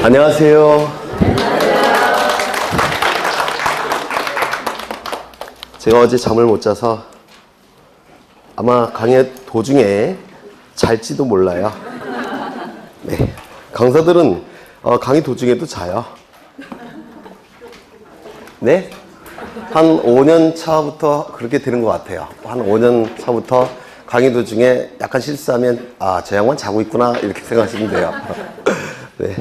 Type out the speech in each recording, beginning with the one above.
안녕하세요. 제가 어제 잠을 못 자서 아마 강의 도중에 잘지도 몰라요. 네, 강사들은 강의 도중에도 자요. 네? 한 5년 차부터 그렇게 되는 것 같아요. 한 5년 차부터 강의 도중에 약간 실수하면 저 양반 자고 있구나 이렇게 생각하시면 돼요. 네.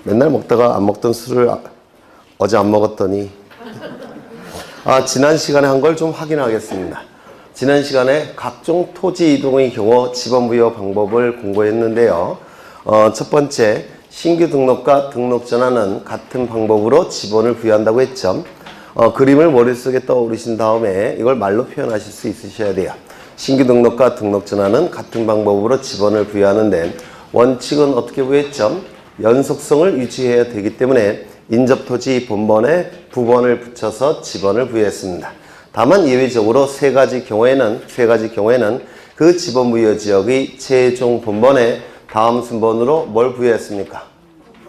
맨날 먹다가 안 먹던 술을 어제 안 먹었더니 지난 시간에 한 걸 좀 확인하겠습니다. 지난 시간에 각종 토지 이동의 경우 지번 부여 방법을 공부했는데요. 첫 번째, 신규 등록과 등록 전환은 같은 방법으로 지번을 부여한다고 했죠. 그림을 머릿속에 떠오르신 다음에 이걸 말로 표현하실 수 있으셔야 돼요. 신규 등록과 등록 전환은 같은 방법으로 지번을 부여하는데 원칙은 어떻게 부여했죠? 연속성을 유지해야 되기 때문에 인접토지 본번에 부번을 붙여서 지번을 부여했습니다. 다만 예외적으로 세 가지 경우에는 그 지번 부여 지역의 최종 본번에 다음 순번으로 뭘 부여했습니까?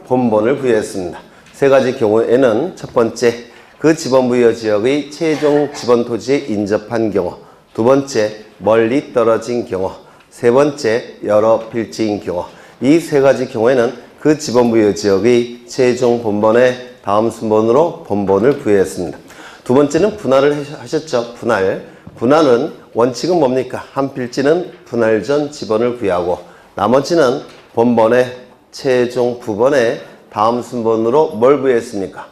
본번을 부여했습니다. 세 가지 경우에는 첫 번째, 그 지번 부여 지역의 최종 지번 토지에 인접한 경우, 두 번째, 멀리 떨어진 경우, 세 번째, 여러 필지인 경우. 이 세 가지 경우에는 그 지번 부여 지역의 최종 본번에 다음 순번으로 본번을 부여했습니다. 두 번째는 분할을 하셨죠. 분할은 원칙은 뭡니까? 한 필지는 분할 전 지번을 부여하고 나머지는 본번에 최종 부번에 다음 순번으로 뭘 부여했습니까?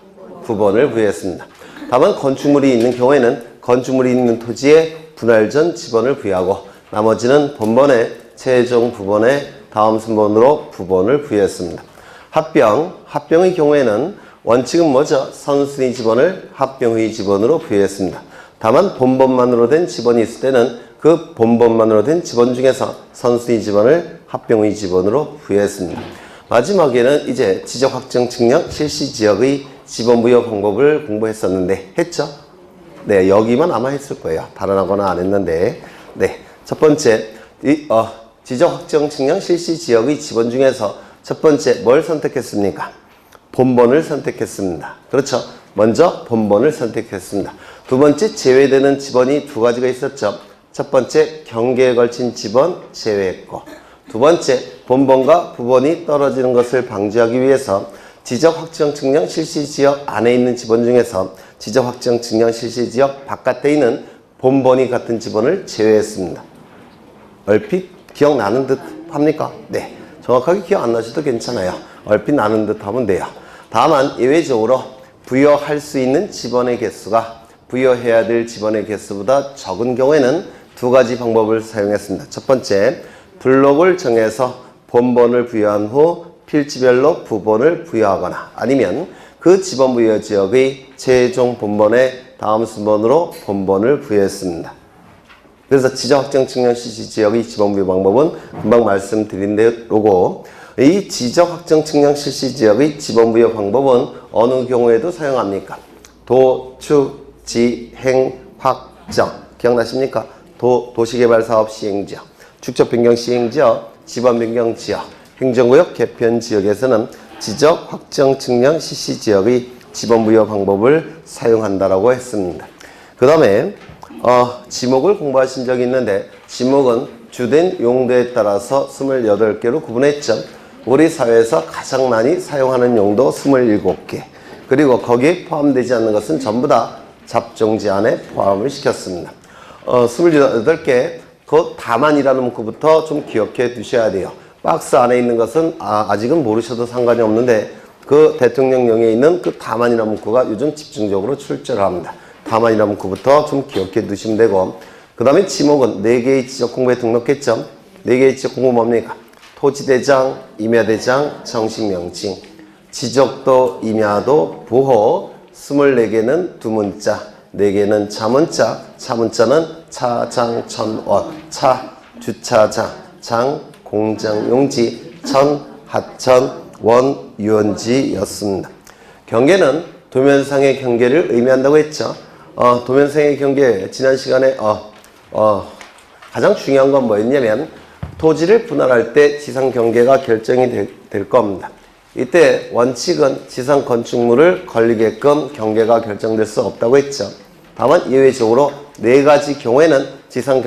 부번을 부여했습니다. 다만 건축물이 있는 경우에는 건축물이 있는 토지에 분할 전 지번을 부여하고 나머지는 본번에 최종 부번에 다음 순번으로 부번을 부여했습니다. 합병의 경우에는 원칙은 뭐죠? 선순위 지번을 합병의 지번으로 부여했습니다. 다만 본번만으로 된 지번이 있을 때는 그 본번만으로 된 지번 중에서 선순위 지번을 합병의 지번으로 부여했습니다. 마지막에는 이제 지적 확정 측량 실시 지역의 지번 부여 방법을 공부했었는데 했죠? 네, 여기만 아마 했을 거예요. 다른 하거나 안 했는데. 네, 첫 번째 지적 확정 측량 실시 지역의 지번 중에서 첫 번째 뭘 선택했습니까? 본번을 선택했습니다. 그렇죠? 먼저 본번을 선택했습니다. 두 번째 제외되는 지번이 두 가지가 있었죠. 첫 번째 경계에 걸친 지번 제외했고 두 번째 본번과 부번이 떨어지는 것을 방지하기 위해서 지적 확정 측량 실시 지역 안에 있는 지번 중에서 지적 확정 측량 실시 지역 바깥에 있는 본번이 같은 지번을 제외했습니다. 얼핏 기억나는 듯 합니까? 네. 정확하게 기억 안 나셔도 괜찮아요. 얼핏 나는 듯 하면 돼요. 다만 예외적으로 부여할 수 있는 지번의 개수가 부여해야 될 지번의 개수보다 적은 경우에는 두 가지 방법을 사용했습니다. 첫 번째, 블록을 정해서 본번을 부여한 후 필지별로 부번을 부여하거나 아니면 그 지번 부여 지역의 최종 본번에 다음 순번으로 본번을 부여했습니다. 그래서 지적 확정 측량 실시 지역의 지번 부여 방법은 금방 말씀드린 대로고 이 지적 확정 측량 실시 지역의 지번 부여 방법은 어느 경우에도 사용합니까? 도축, 지행, 확정 기억나십니까? 도시개발사업 시행지역, 축적 변경 시행지역, 지번 변경 지역, 행정구역 개편 지역에서는 지적 확정 측량 실시 지역의 지번 부여 방법을 사용한다라고 했습니다. 그 다음에 지목을 공부하신 적이 있는데 지목은 주된 용도에 따라서 28개로 구분했죠. 우리 사회에서 가장 많이 사용하는 용도 27개 그리고 거기에 포함되지 않는 것은 전부 다 잡종지 안에 포함을 시켰습니다. 28개 그 다만이라는 문구부터 좀 기억해 두셔야 돼요. 박스 안에 있는 것은 아직은 모르셔도 상관이 없는데 그 대통령령에 있는 그 다만이라는 문구가 요즘 집중적으로 출제를 합니다. 다만이라는 문구부터 좀 기억해 두시면 되고 그 다음에 지목은 4개의 지적 공부에 등록했죠. 4개의 지적 공부 뭡니까? 토지대장, 임야대장, 정식명칭, 지적도, 임야도, 부호 24개는 두문자, 4개는 자문자, 차문자는 차, 장, 천, 원, 차, 주차장, 장, 공장, 용지, 천, 하천, 원, 유원지였습니다. 경계는 도면상의 경계를 의미한다고 했죠. 도면상의 경계 지난 시간에 가장 중요한 건 뭐였냐면 토지를 분할할 때 지상 경계가 결정이 될 겁니다. 이때 원칙은 지상 건축물을 걸리게끔 경계가 결정될 수 없다고 했죠. 다만 예외적으로 4가지 경우에는 지상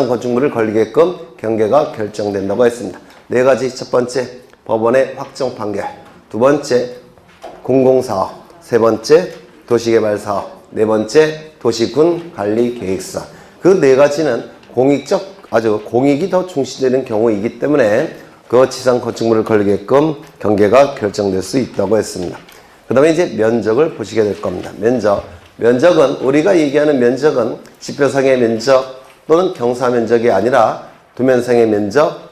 건축물을 걸리게끔 경계가 결정된다고 했습니다. 4가지. 첫 번째, 법원의 확정 판결. 두 번째, 공공사업. 세 번째, 도시개발사업. 네 번째, 도시군 관리계획서. 그 4가지는 아주 공익이 더 중시되는 경우이기 때문에 그 지상 건축물을 걸리게끔 경계가 결정될 수 있다고 했습니다. 그 다음에 이제 면적을 보시게 될 겁니다. 면적은 우리가 얘기하는 면적은 지표상의 면적 또는 경사 면적이 아니라 도면상의 면적,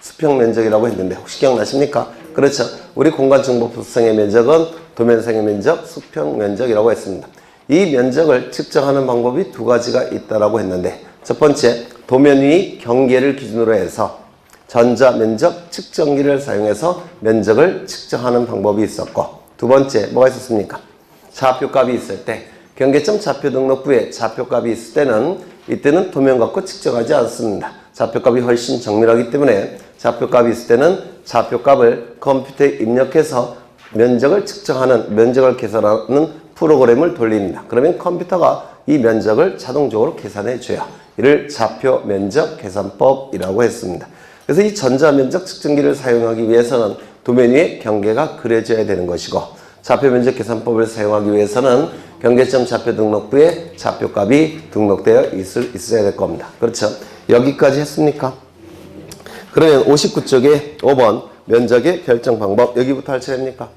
수평 면적이라고 했는데 혹시 기억나십니까? 그렇죠. 우리 공간정보법상의 면적은 도면상의 면적, 수평 면적이라고 했습니다. 이 면적을 측정하는 방법이 2가지가 있다라고 했는데, 첫 번째, 도면 위 경계를 기준으로 해서 전자면적 측정기를 사용해서 면적을 측정하는 방법이 있었고, 두 번째, 뭐가 있었습니까? 좌표값이 있을 때, 경계점 좌표 등록부에 좌표값이 있을 때는 이때는 도면 갖고 측정하지 않습니다. 좌표값이 훨씬 정밀하기 때문에 좌표값이 있을 때는 좌표값을 컴퓨터에 입력해서 면적을 계산하는 프로그램을 돌립니다. 그러면 컴퓨터가 이 면적을 자동적으로 계산해 줘요. 이를 좌표 면적 계산법이라고 했습니다. 그래서 이 전자면적 측정기를 사용하기 위해서는 도면 위에 경계가 그려져야 되는 것이고, 좌표 면적 계산법을 사용하기 위해서는 경계점 좌표 등록부에 좌표값이 등록되어 있어야 될 겁니다. 그렇죠? 여기까지 했습니까? 그러면 59쪽에 5번 면적의 결정 방법, 여기부터 할 차례입니까?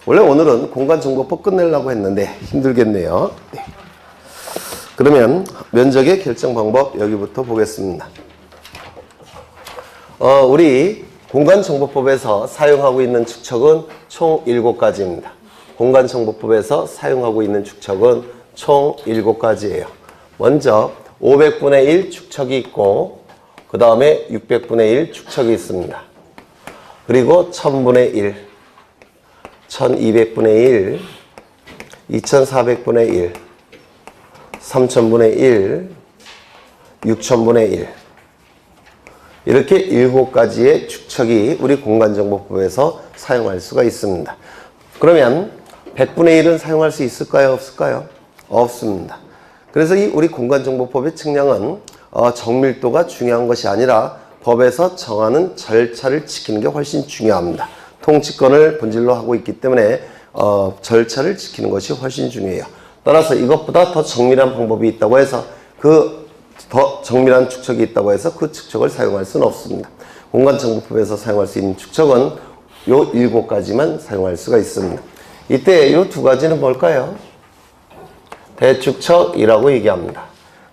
원래 오늘은 공간정보법 끝내려고 했는데 힘들겠네요. 네. 그러면 면적의 결정 방법 여기부터 보겠습니다. 우리 공간정보법에서 사용하고 있는 축척은 총 7가지입니다. 공간정보법에서 사용하고 있는 축척은 총 7가지예요. 먼저 500분의 1 축척이 있고, 그 다음에 600분의 1 축척이 있습니다. 그리고 1000분의 1, 1200분의 1, 2400분의 1, 3000분의 1, 6000분의 1. 이렇게 7가지의 축척이 우리 공간정보법에서 사용할 수가 있습니다. 그러면 100분의 1은 사용할 수 있을까요? 없을까요? 없습니다. 그래서 이 우리 공간정보법의 측량은 정밀도가 중요한 것이 아니라 법에서 정하는 절차를 지키는 게 훨씬 중요합니다. 통치권을 본질로 하고 있기 때문에 절차를 지키는 것이 훨씬 중요해요. 따라서 이것보다 더 정밀한 방법이 있다고 해서 더 정밀한 축척이 있다고 해서 그 축척을 사용할 수는 없습니다. 공간정보법에서 사용할 수 있는 축척은 요 7가지만 사용할 수가 있습니다. 이때 요 2가지는 뭘까요? 대축척이라고 얘기합니다.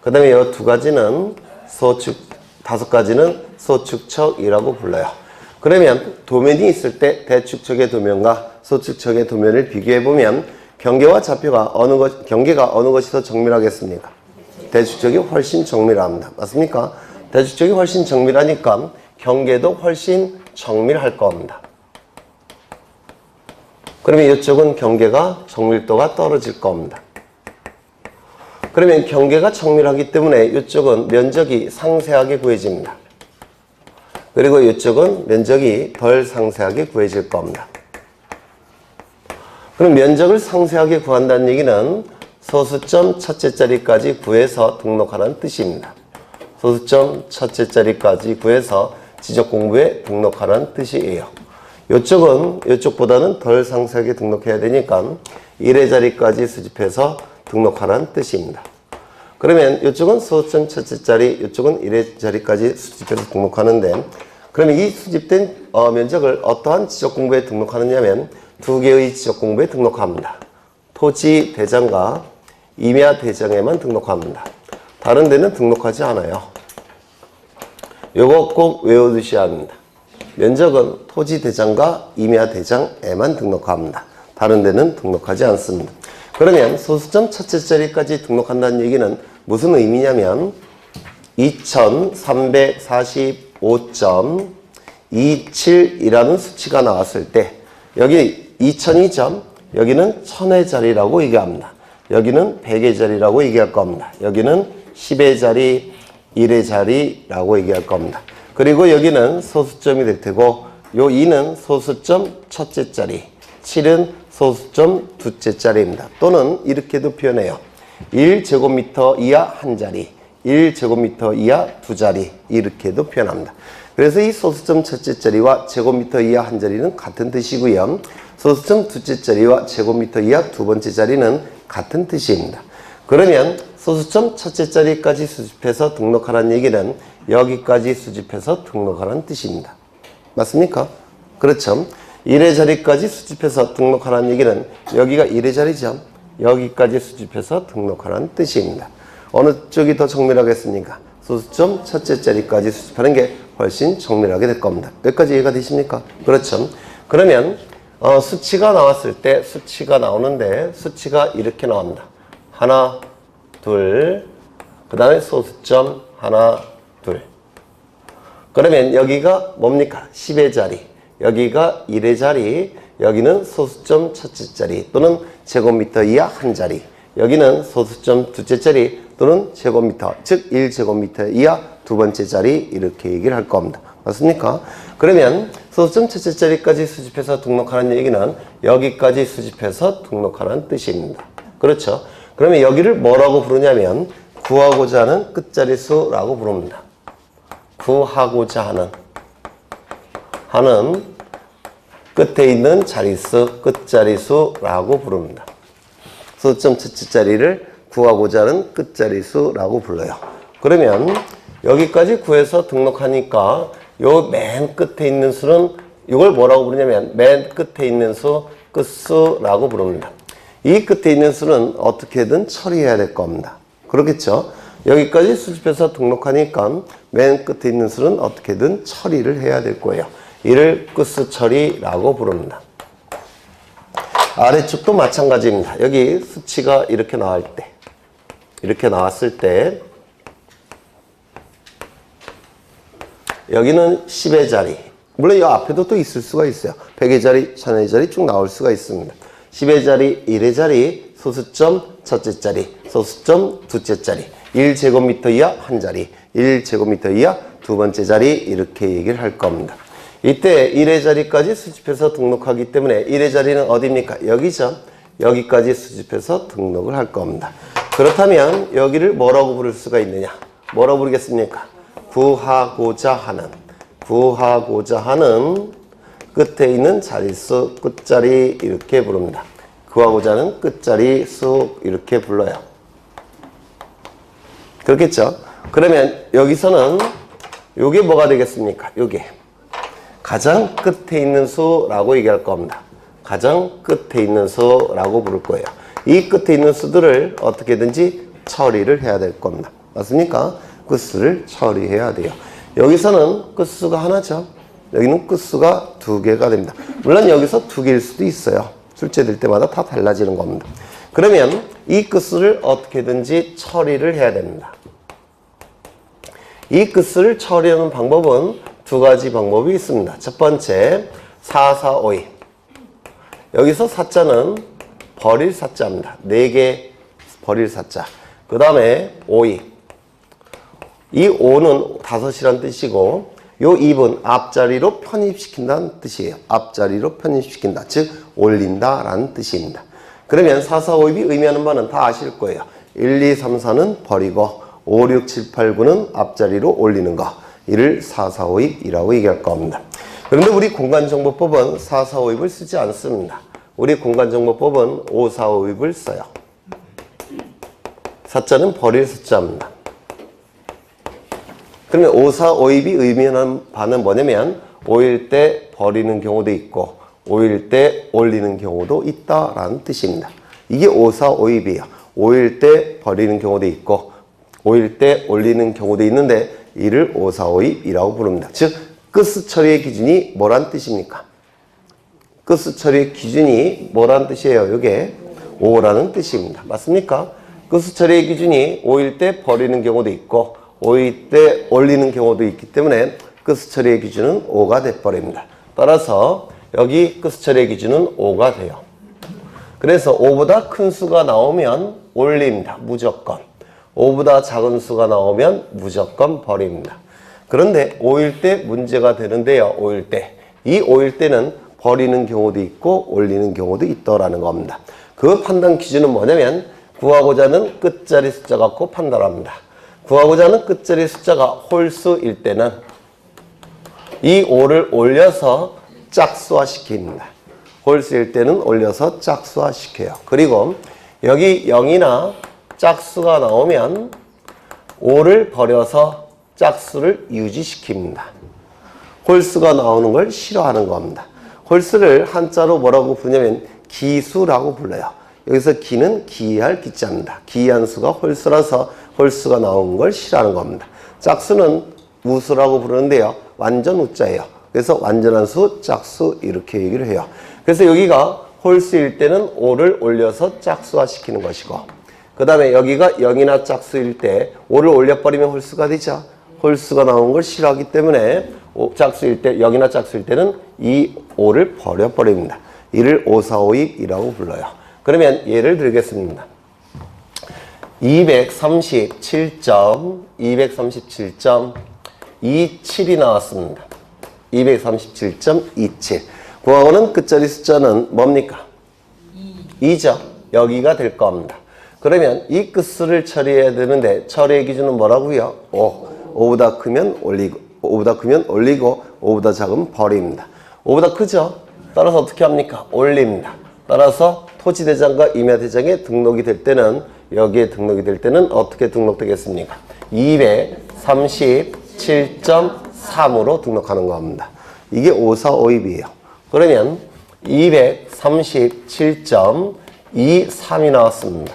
그 다음에 요 2가지는 5가지는 소축척이라고 불러요. 그러면 도면이 있을 때 대축척의 도면과 소축척의 도면을 비교해보면 경계와 좌표가 경계가 어느 것이 더 정밀하겠습니까? 대축척이 훨씬 정밀합니다. 맞습니까? 대축척이 훨씬 정밀하니까 경계도 훨씬 정밀할 겁니다. 그러면 이쪽은 경계가 정밀도가 떨어질 겁니다. 그러면 경계가 정밀하기 때문에 이쪽은 면적이 상세하게 구해집니다. 그리고 이쪽은 면적이 덜 상세하게 구해질 겁니다. 그럼 면적을 상세하게 구한다는 얘기는 소수점 첫째 자리까지 구해서 등록하라는 뜻입니다. 소수점 첫째 자리까지 구해서 지적 공부에 등록하라는 뜻이에요. 이쪽은 이쪽보다는 덜 상세하게 등록해야 되니까 1의 자리까지 수집해서 등록하라는 뜻입니다. 그러면 이쪽은 소수점 첫째 자리, 이쪽은 1의 자리까지 수집해서 등록하는데, 그러면 이 수집된 면적을 어떠한 지적 공부에 등록하느냐면 2개의 지적 공부에 등록합니다. 토지 대장과 임야 대장에만 등록합니다. 다른 데는 등록하지 않아요. 요거 꼭 외워두셔야 합니다. 면적은 토지 대장과 임야 대장에만 등록합니다. 다른 데는 등록하지 않습니다. 그러면 소수점 첫째 자리까지 등록한다는 얘기는 무슨 의미냐면 2345.27이라는 수치가 나왔을 때 여기 2000이죠. 여기는 1000의 자리라고 얘기합니다. 여기는 100의 자리라고 얘기할 겁니다. 여기는 10의 자리, 1의 자리라고 얘기할 겁니다. 그리고 여기는 소수점이 될 테고 요 2는 소수점 첫째 자리, 7은 소수점 둘째 자리입니다. 또는 이렇게도 표현해요. 1제곱미터 이하 한 자리, 1제곱미터 이하 두 자리, 이렇게도 표현합니다. 그래서 이 소수점 첫째 자리와 제곱미터 이하 한 자리는 같은 뜻이고요. 소수점 둘째 자리와 제곱미터 이하 두 번째 자리는 같은 뜻입니다. 그러면 소수점 첫째 자리까지 수집해서 등록하라는 얘기는 여기까지 수집해서 등록하라는 뜻입니다. 맞습니까? 그렇죠. 1의 자리까지 수집해서 등록하라는 얘기는 여기가 1의 자리죠. 여기까지 수집해서 등록하라는 뜻입니다. 어느 쪽이 더 정밀하겠습니까? 소수점 첫째 자리까지 수집하는 게 훨씬 정밀하게 될 겁니다. 여기까지 이해가 되십니까? 그렇죠. 그러면 수치가 나왔을 때 수치가 나오는데 수치가 이렇게 나옵니다. 하나, 둘, 그 다음에 소수점 하나, 둘. 그러면 여기가 뭡니까? 10의 자리, 여기가 1의 자리, 여기는 소수점 첫째 자리 또는 제곱미터 이하 한 자리, 여기는 소수점 둘째 자리 또는 제곱미터, 즉 1제곱미터 이하 두 번째 자리, 이렇게 얘기를 할 겁니다. 맞습니까? 그러면 소수점 첫째 자리까지 수집해서 등록하는 얘기는 여기까지 수집해서 등록하라는 뜻입니다. 그렇죠? 그러면 여기를 뭐라고 부르냐면 구하고자 하는 끝자리수라고 부릅니다. 구하고자 하는 끝에 있는 자릿수, 끝자리수라고 부릅니다. 소수점 첫째 자리를 구하고자 하는 끝자리수라고 불러요. 그러면 여기까지 구해서 등록하니까 요 맨 끝에 있는 수는 이걸 뭐라고 부르냐면 맨 끝에 있는 수, 끝수라고 부릅니다. 이 끝에 있는 수는 어떻게든 처리해야 될 겁니다. 그렇겠죠? 여기까지 수집해서 등록하니까 맨 끝에 있는 수는 어떻게든 처리를 해야 될 거예요. 이를 끝수 처리라고 부릅니다. 아래쪽도 마찬가지입니다. 여기 수치가 이렇게 나왔을 때 여기는 10의 자리, 물론 이 앞에도 또 있을 수가 있어요. 100의 자리, 1000의 자리 쭉 나올 수가 있습니다. 10의 자리, 1의 자리, 소수점 첫째 자리, 소수점 둘째 자리, 1제곱미터 이하 한 자리, 1제곱미터 이하 두 번째 자리, 이렇게 얘기를 할 겁니다. 이때 1의 자리까지 수집해서 등록하기 때문에 1의 자리는 어디입니까? 여기죠. 여기까지 수집해서 등록을 할 겁니다. 그렇다면 여기를 뭐라고 부를 수가 있느냐? 뭐라고 부르겠습니까? 구하고자 하는 끝에 있는 자릿수, 끝자리, 이렇게 부릅니다. 구하고자 하는 끝자리 수, 이렇게 불러요. 그렇겠죠? 그러면 여기서는 요게 뭐가 되겠습니까? 요게 가장 끝에 있는 수라고 얘기할 겁니다. 가장 끝에 있는 수라고 부를 거예요. 이 끝에 있는 수들을 어떻게든지 처리를 해야 될 겁니다. 맞습니까? 끝수를 처리해야 돼요. 여기서는 끝수가 하나죠. 여기는 끝수가 두 개가 됩니다. 물론 여기서 두 개일 수도 있어요. 출제될 때마다 다 달라지는 겁니다. 그러면 이 끝수를 어떻게든지 처리를 해야 됩니다. 이 끝수를 처리하는 방법은 두 가지 방법이 있습니다. 첫 번째, 4, 4, 5, 2. 여기서 사자는 버릴 사자입니다. 4개 버릴 사자. 그 다음에 5, 2. 이 5는 5이란 뜻이고, 요 2은 앞자리로 편입시킨다는 뜻이에요. 앞자리로 편입시킨다. 즉, 올린다 라는 뜻입니다. 그러면 4, 4, 5, 2이 의미하는 바는 다 아실 거예요. 1, 2, 3, 4는 버리고, 5, 6, 7, 8, 9는 앞자리로 올리는 거. 이를 4, 4, 5, 2이라고 얘기할 겁니다. 그런데 우리 공간정보법은 4, 4, 5, 2을 쓰지 않습니다. 우리 공간정보법은 5, 4, 5, 2을 써요. 사자는 버릴 숫자입니다. 그러면 5, 4, 5, 2이 의미하는 바는 뭐냐면 5일 때 버리는 경우도 있고 5일 때 올리는 경우도 있다라는 뜻입니다. 이게 5, 4, 5, 2이에요. 5일 때 버리는 경우도 있고 5일 때 올리는 경우도 있는데 이를 5, 4, 5, 2이라고 부릅니다. 즉 끝수 처리의 기준이 뭐란 뜻입니까? 끝수 처리의 기준이 뭐란 뜻이에요? 이게 5라는 뜻입니다. 맞습니까? 끝수 처리의 기준이 5일 때 버리는 경우도 있고 5일 때 올리는 경우도 있기 때문에 끝수 처리의 기준은 5가 돼버립니다. 따라서 여기 끝수 처리의 기준은 5가 돼요. 그래서 5보다 큰 수가 나오면 올립니다. 무조건. 5보다 작은 수가 나오면 무조건 버립니다. 그런데 5일 때 문제가 되는데요. 5일 때. 이 5일 때는 버리는 경우도 있고 올리는 경우도 있더라는 겁니다. 그 판단 기준은 뭐냐면 구하고자 하는 끝자리 숫자 갖고 판단합니다. 구하고자 하는 끝자리 숫자가 홀수일 때는 이 5를 올려서 짝수화시킵니다. 홀수일 때는 올려서 짝수화시켜요. 그리고 여기 0이나 짝수가 나오면 5를 버려서 짝수를 유지시킵니다. 홀수가 나오는 걸 싫어하는 겁니다. 홀수를 한자로 뭐라고 부르냐면 기수라고 불러요. 여기서 기는 기이할 기자입니다. 기이한 수가 홀수라서 홀수가 나오는 걸 싫어하는 겁니다. 짝수는 우수라고 부르는데요. 완전 우자예요. 그래서 완전한 수, 짝수 이렇게 얘기를 해요. 그래서 여기가 홀수일 때는 5를 올려서 짝수화시키는 것이고 그 다음에 여기가 0이나 짝수일 때 5를 올려버리면 홀수가 되죠. 홀수가 나오는 걸 싫어하기 때문에 짝수일 때 0이나 짝수일 때는 이 5를 버려버립니다. 이를 542이라고 불러요. 그러면 예를 들겠습니다. 237.27이 나왔습니다. 237.27. 구하고는 끝자리 숫자는 뭡니까? 2죠. 여기가 될 겁니다. 그러면 이 끝수를 처리해야 되는데 처리의 기준은 뭐라고요? 5. 5보다 크면 올리고 5보다 작으면 버립니다. 5보다 크죠? 따라서 어떻게 합니까? 올립니다. 따라서 토지대장과 임야대장에 등록이 될 때는 여기에 등록이 될 때는 어떻게 등록되겠습니까? 237.3으로 등록하는 겁니다. 이게 5452이에요. 그러면 237.23이 나왔습니다.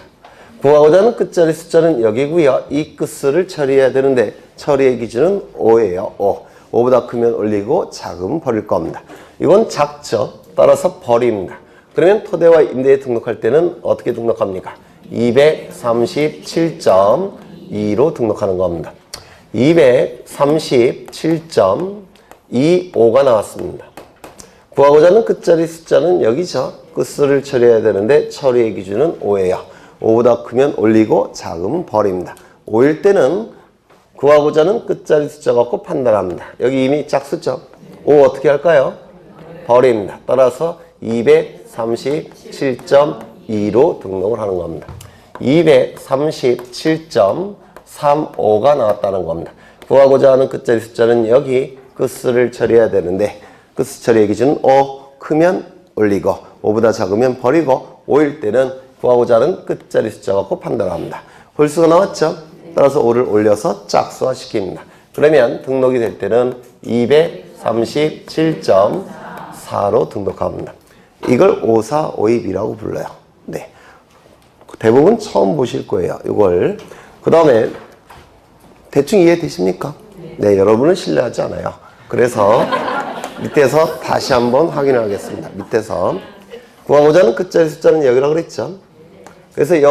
구하고자 하는 끝자리 숫자는 여기고요. 이 끝수를 처리해야 되는데 처리의 기준은 5예요. 5. 5보다 크면 올리고 작으면 버릴 겁니다. 이건 작죠. 따라서 버립니다. 그러면 토대와 임대에 등록할 때는 어떻게 등록합니까? 237.2로 등록하는 겁니다. 237.25가 나왔습니다. 구하고자 하는 끝자리 숫자는 여기죠. 끝수를 처리해야 되는데 처리의 기준은 5예요. 5보다 크면 올리고 작으면 버립니다. 5일 때는 구하고자 하는 끝자리 숫자 갖고 판단합니다. 여기 이미 짝수죠. 5 어떻게 할까요? 버립니다. 따라서 237.2로 등록을 하는 겁니다. 237.35가 나왔다는 겁니다. 구하고자 하는 끝자리 숫자는 여기 끝수를 처리해야 되는데 끝수 처리의 기준은 5 크면 올리고 5보다 작으면 버리고 5일 때는 구하고자 하는 끝자리 숫자 갖고 판단합니다. 홀수가 나왔죠? 따라서 5를 올려서 짝수화 시킵니다. 그러면 등록이 될 때는 237.4로 등록합니다. 이걸 5452이라고 불러요. 네. 대부분 처음 보실 거예요. 이걸. 그 다음에 대충 이해되십니까? 네, 여러분은 신뢰하지 않아요. 그래서 밑에서 다시 한번 확인하겠습니다. 밑에서 구하고자 하는 끝자리 숫자는 여기라고 그랬죠? 그래서 이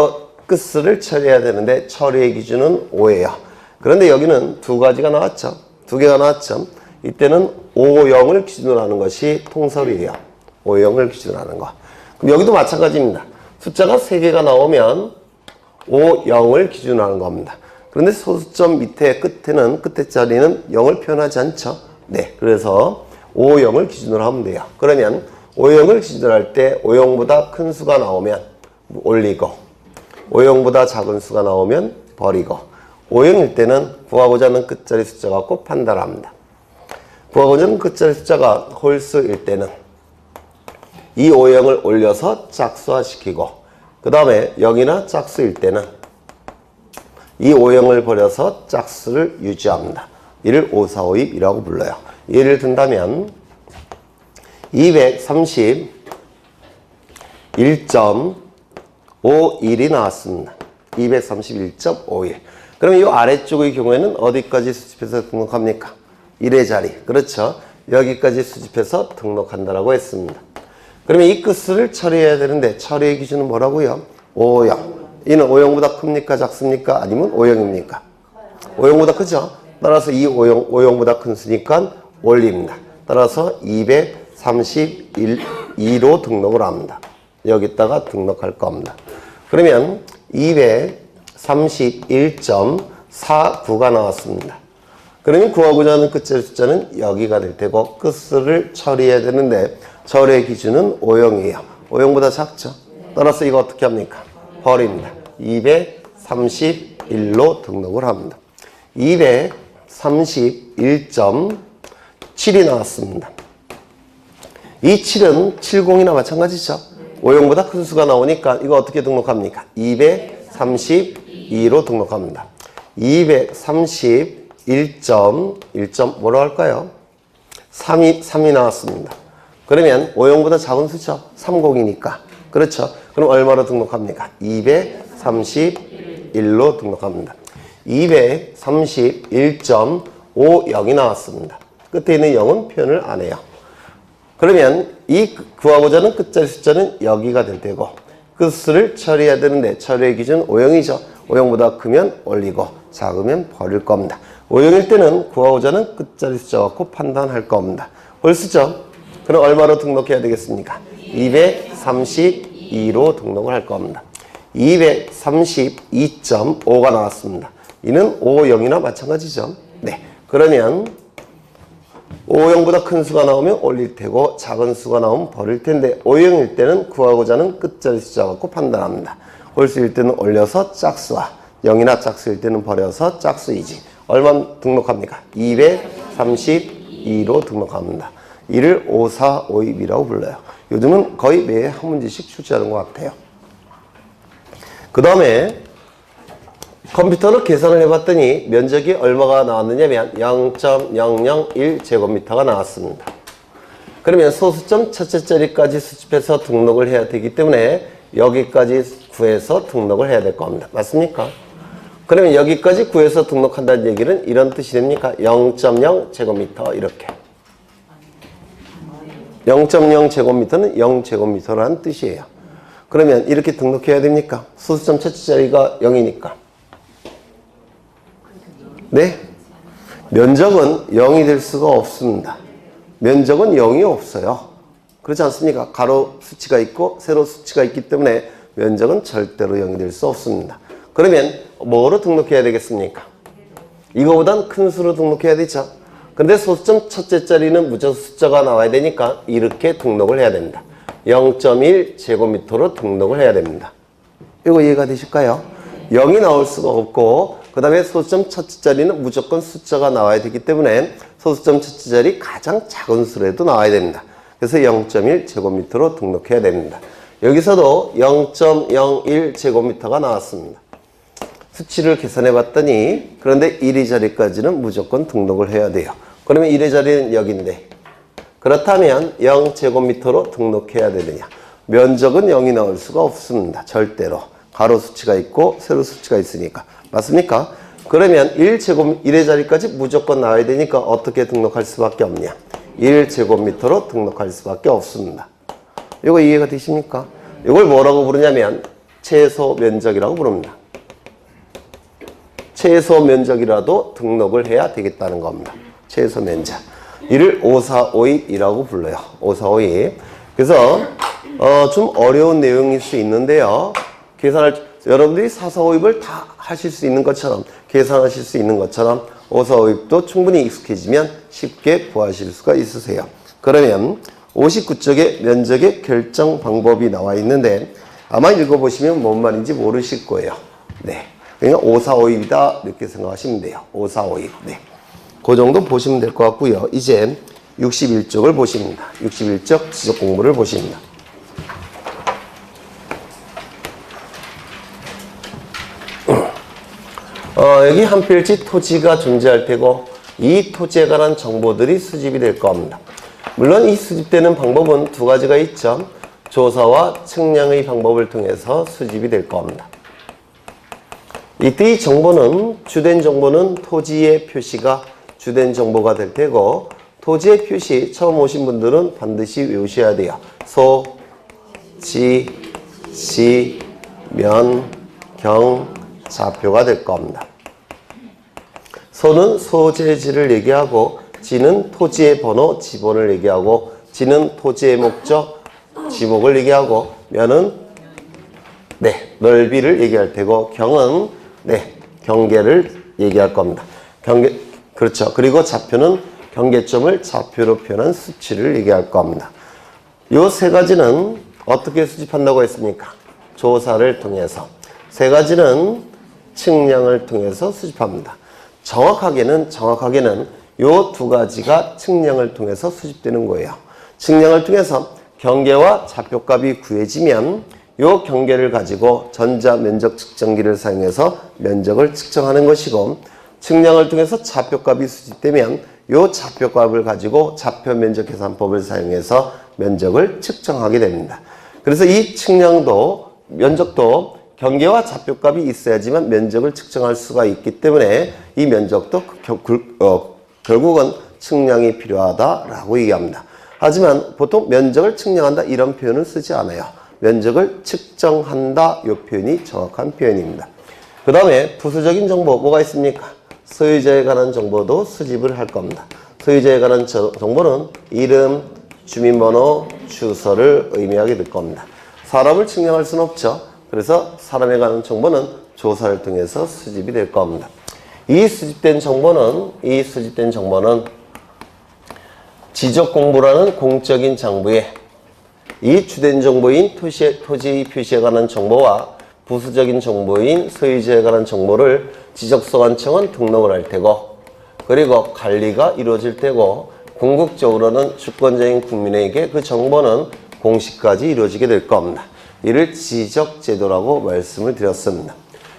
끝수를 처리해야 되는데 처리의 기준은 5예요. 그런데 여기는 두 가지가 나왔죠. 두 개가 나왔죠. 이때는 5, 0을 기준으로 하는 것이 통설이에요. 5, 0을 기준으로 하는 거. 그럼 여기도 마찬가지입니다. 숫자가 3개가 나오면 5, 0을 기준으로 하는 겁니다. 그런데 소수점 밑에 끝에는 끝에 자리는 0을 표현하지 않죠. 네, 그래서 5, 0을 기준으로 하면 돼요. 그러면 5, 0을 기준으로 할 때 5, 0보다 큰 수가 나오면 올리고 5, 0보다 작은 수가 나오면 버리고 5, 0일 때는 구하고자 하는 끝자리 숫자 갖고 판단합니다. 구하고자 하는 끝자리 숫자가 홀수일 때는 이 5, 0을 올려서 짝수화시키고 그 다음에 0이나 짝수일 때는 이 5, 0을 버려서 짝수를 유지합니다. 이를 5452이라고 불러요. 예를 든다면 231.51이 나왔습니다. 231.51. 그러면 이 아래쪽의 경우에는 어디까지 수집해서 등록합니까? 1의 자리. 그렇죠. 여기까지 수집해서 등록한다라고 했습니다. 그러면 이 끝수를 처리해야 되는데 처리의 기준은 뭐라고요? 5, 0. 이는 5, 0보다 큽니까? 작습니까? 아니면 5, 0입니까? 5, 0보다 크죠? 따라서 이 5, 0, 5, 0보다 큰 수니까 올립니다. 따라서 232로 등록을 합니다. 여기다가 등록할 겁니다. 그러면 231.49가 나왔습니다. 그러면 구하고자 하는 끝자리 숫자는 여기가 될 테고 끝을 처리해야 되는데 절의 기준은 O형이에요. O형보다 작죠. 따라서 이거 어떻게 합니까? 버립니다. 231로 등록을 합니다. 231.7이 나왔습니다. 이 7은 70이나 마찬가지죠. O형보다 큰 수가 나오니까 이거 어떻게 등록합니까? 232로 등록합니다. 231.1점 뭐라고 할까요? 3이 나왔습니다. 그러면 O형보다 작은 수죠. 30이니까. 그렇죠. 그럼 얼마로 등록합니까? 231로 등록합니다. 231.50이 나왔습니다. 끝에 있는 0은 표현을 안 해요. 그러면 이 구하고자 하는 끝자리 숫자는 여기가 될 테고 끝을 처리해야 되는데 처리의 기준 O형이죠. O형보다 크면 올리고 작으면 버릴 겁니다. O형일 때는 구하고자 하는 끝자리 숫자 갖고 판단할 겁니다. 홀수죠. 그럼 얼마로 등록해야 되겠습니까? 232로 등록을 할 겁니다. 232.5가 나왔습니다. 이는 O형이나 마찬가지죠. 네. 그러면 O형보다 큰 수가 나오면 올릴 테고 작은 수가 나오면 버릴 텐데 O형일 때는 구하고자 하는 끝자리 숫자 갖고 판단합니다. 홀수일 때는 올려서 짝수와 0이나 짝수일 때는 버려서 짝수이지. 얼마 등록합니까? 232로 등록합니다. 이를 5452이라고 불러요. 요즘은 거의 매해 한 문제씩 출제하는 것 같아요. 그 다음에 컴퓨터로 계산을 해봤더니 면적이 얼마가 나왔느냐면 0.001제곱미터가 나왔습니다. 그러면 소수점 첫째 자리까지 수집해서 등록을 해야 되기 때문에 여기까지 구해서 등록을 해야 될 겁니다. 맞습니까? 그러면 여기까지 구해서 등록한다는 얘기는 이런 뜻이 됩니까? 0.0제곱미터 이렇게. 0.0제곱미터는 0제곱미터라는 뜻이에요. 그러면 이렇게 등록해야 됩니까? 소수점 첫째 자리가 0이니까. 네? 면적은 0이 될 수가 없습니다. 면적은 0이 없어요. 그렇지 않습니까? 가로 수치가 있고 세로 수치가 있기 때문에 면적은 절대로 0이 될 수 없습니다. 그러면 뭐로 등록해야 되겠습니까? 이거보단 큰 수로 등록해야 되죠. 근데 소수점 첫째 자리는 무조건 숫자가 나와야 되니까 이렇게 등록을 해야 됩니다. 0.1제곱미터로 등록을 해야 됩니다. 이거 이해가 되실까요? 0이 나올 수가 없고 그 다음에 소수점 첫째 자리는 무조건 숫자가 나와야 되기 때문에 소수점 첫째 자리 가장 작은 수라도 나와야 됩니다. 그래서 0.1제곱미터로 등록해야 됩니다. 여기서도 0.01제곱미터가 나왔습니다. 수치를 계산해 봤더니 그런데 1의 자리까지는 무조건 등록을 해야 돼요. 그러면 1의 자리는 여기인데 그렇다면 0제곱미터로 등록해야 되느냐? 면적은 0이 나올 수가 없습니다. 절대로. 가로 수치가 있고 세로 수치가 있으니까. 맞습니까? 그러면 1의 자리까지 무조건 나와야 되니까 어떻게 등록할 수밖에 없냐? 1제곱미터로 등록할 수밖에 없습니다. 이거 이해가 되십니까? 이걸 뭐라고 부르냐면 최소 면적이라고 부릅니다. 최소 면적이라도 등록을 해야 되겠다는 겁니다. 최소 면적. 이를 5452이라고 불러요. 5452. 그래서 좀 어려운 내용일 수 있는데요. 여러분들이 4452을 다 하실 수 있는 것처럼 계산하실 수 있는 것처럼 5452도 충분히 익숙해지면 쉽게 구하실 수가 있으세요. 그러면 59쪽에 면적의 결정 방법이 나와 있는데 아마 읽어보시면 뭔 말인지 모르실 거예요. 네. 그러니까 5452이다 이렇게 생각하시면 돼요. 5452. 네. 그 정도 보시면 될 것 같고요. 이제 61쪽을 보십니다. 61쪽 지적 공부를 보십니다. 여기 한 필지 토지가 존재할 테고 이 토지에 관한 정보들이 수집이 될 겁니다. 물론 이 수집되는 방법은 두 가지가 있죠. 조사와 측량의 방법을 통해서 수집이 될 겁니다. 이때 이 정보는 주된 정보는 토지의 표시가 주된 정보가 될 테고 토지의 표시 처음 오신 분들은 반드시 외우셔야 돼요. 소, 지, 시, 면, 경, 좌표가 될 겁니다. 소는 소재지를 얘기하고 지는 토지의 번호, 지번을 얘기하고 지는 토지의 목적, 지목을 얘기하고 면은 넓이를 얘기할 테고 경은 경계를 얘기할 겁니다. 그렇죠. 그리고 좌표는 경계점을 좌표로 표현한 수치를 얘기할 겁니다. 요 세 가지는 어떻게 수집한다고 했습니까? 조사를 통해서. 세 가지는 측량을 통해서 수집합니다. 정확하게는 요 두 가지가 측량을 통해서 수집되는 거예요. 측량을 통해서 경계와 좌표값이 구해지면 요 경계를 가지고 전자면적 측정기를 사용해서 면적을 측정하는 것이고, 측량을 통해서 좌표값이 수집되면 요 좌표값을 가지고 좌표 면적 계산법을 사용해서 면적을 측정하게 됩니다. 그래서 이 측량도 면적도 경계와 좌표값이 있어야지만 면적을 측정할 수가 있기 때문에 이 면적도 결국은 측량이 필요하다라고 얘기합니다. 하지만 보통 면적을 측량한다 이런 표현을 쓰지 않아요. 면적을 측정한다 이 표현이 정확한 표현입니다. 그 다음에 부수적인 정보 뭐가 있습니까? 소유자에 관한 정보도 수집을 할 겁니다. 소유자에 관한 정보는 이름, 주민번호, 주소를 의미하게 될 겁니다. 사람을 측량할 수는 없죠. 그래서 사람에 관한 정보는 조사를 통해서 수집이 될 겁니다. 이 수집된 정보는 지적공부라는 공적인 장부에 이 주된 정보인 토지 표시에 관한 정보와 부수적인 정보인 소유자에 관한 정보를 지적소관청은 등록을 할 테고, 그리고 관리가 이루어질 테고, 궁극적으로는 주권자인 국민에게 그 정보는 공시까지 이루어지게 될 겁니다. 이를 지적제도라고 말씀을 드렸습니다.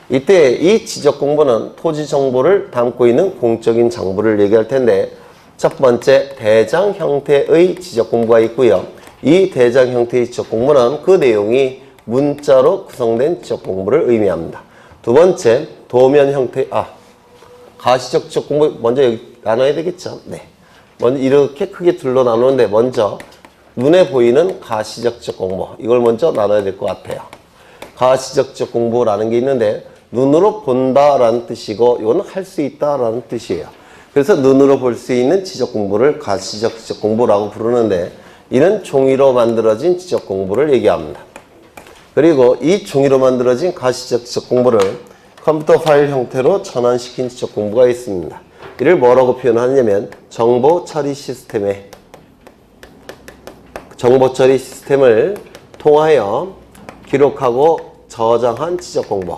이때 이 지적공부는 토지 정보를 담고 있는 공적인 장부를 얘기할 텐데, 첫 번째 대장 형태의 지적공부가 있고요. 이 대장 형태의 지적공부는 그 내용이 문자로 구성된 지적공부를 의미합니다. 두 번째 도면 형태, 가시적 지적공부 먼저 여기 나눠야 되겠죠. 네. 먼저 이렇게 크게 둘로 나누는데, 먼저 눈에 보이는 가시적 지적공부, 이걸 먼저 나눠야 될 것 같아요. 가시적 지적공부라는 게 있는데, 눈으로 본다라는 뜻이고, 이거는 할 수 있다라는 뜻이에요. 그래서 눈으로 볼 수 있는 지적공부를 가시적 지적공부라고 부르는데, 이는 종이로 만들어진 지적공부를 얘기합니다. 그리고 이 종이로 만들어진 가시적 지적공부를 컴퓨터 파일 형태로 전환시킨 지적공부가 있습니다. 이를 뭐라고 표현하냐면 정보 처리 시스템을 통하여 기록하고 저장한 지적공부.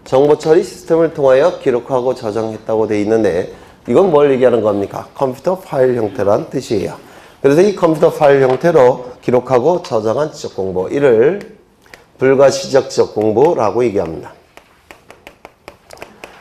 정보 처리 시스템을 통하여 기록하고 저장했다고 되어 있는데, 이건 뭘 얘기하는 겁니까? 컴퓨터 파일 형태라는 뜻이에요. 그래서 이 컴퓨터 파일 형태로 기록하고 저장한 지적공부, 이를 불가시적 지적공부라고 얘기합니다.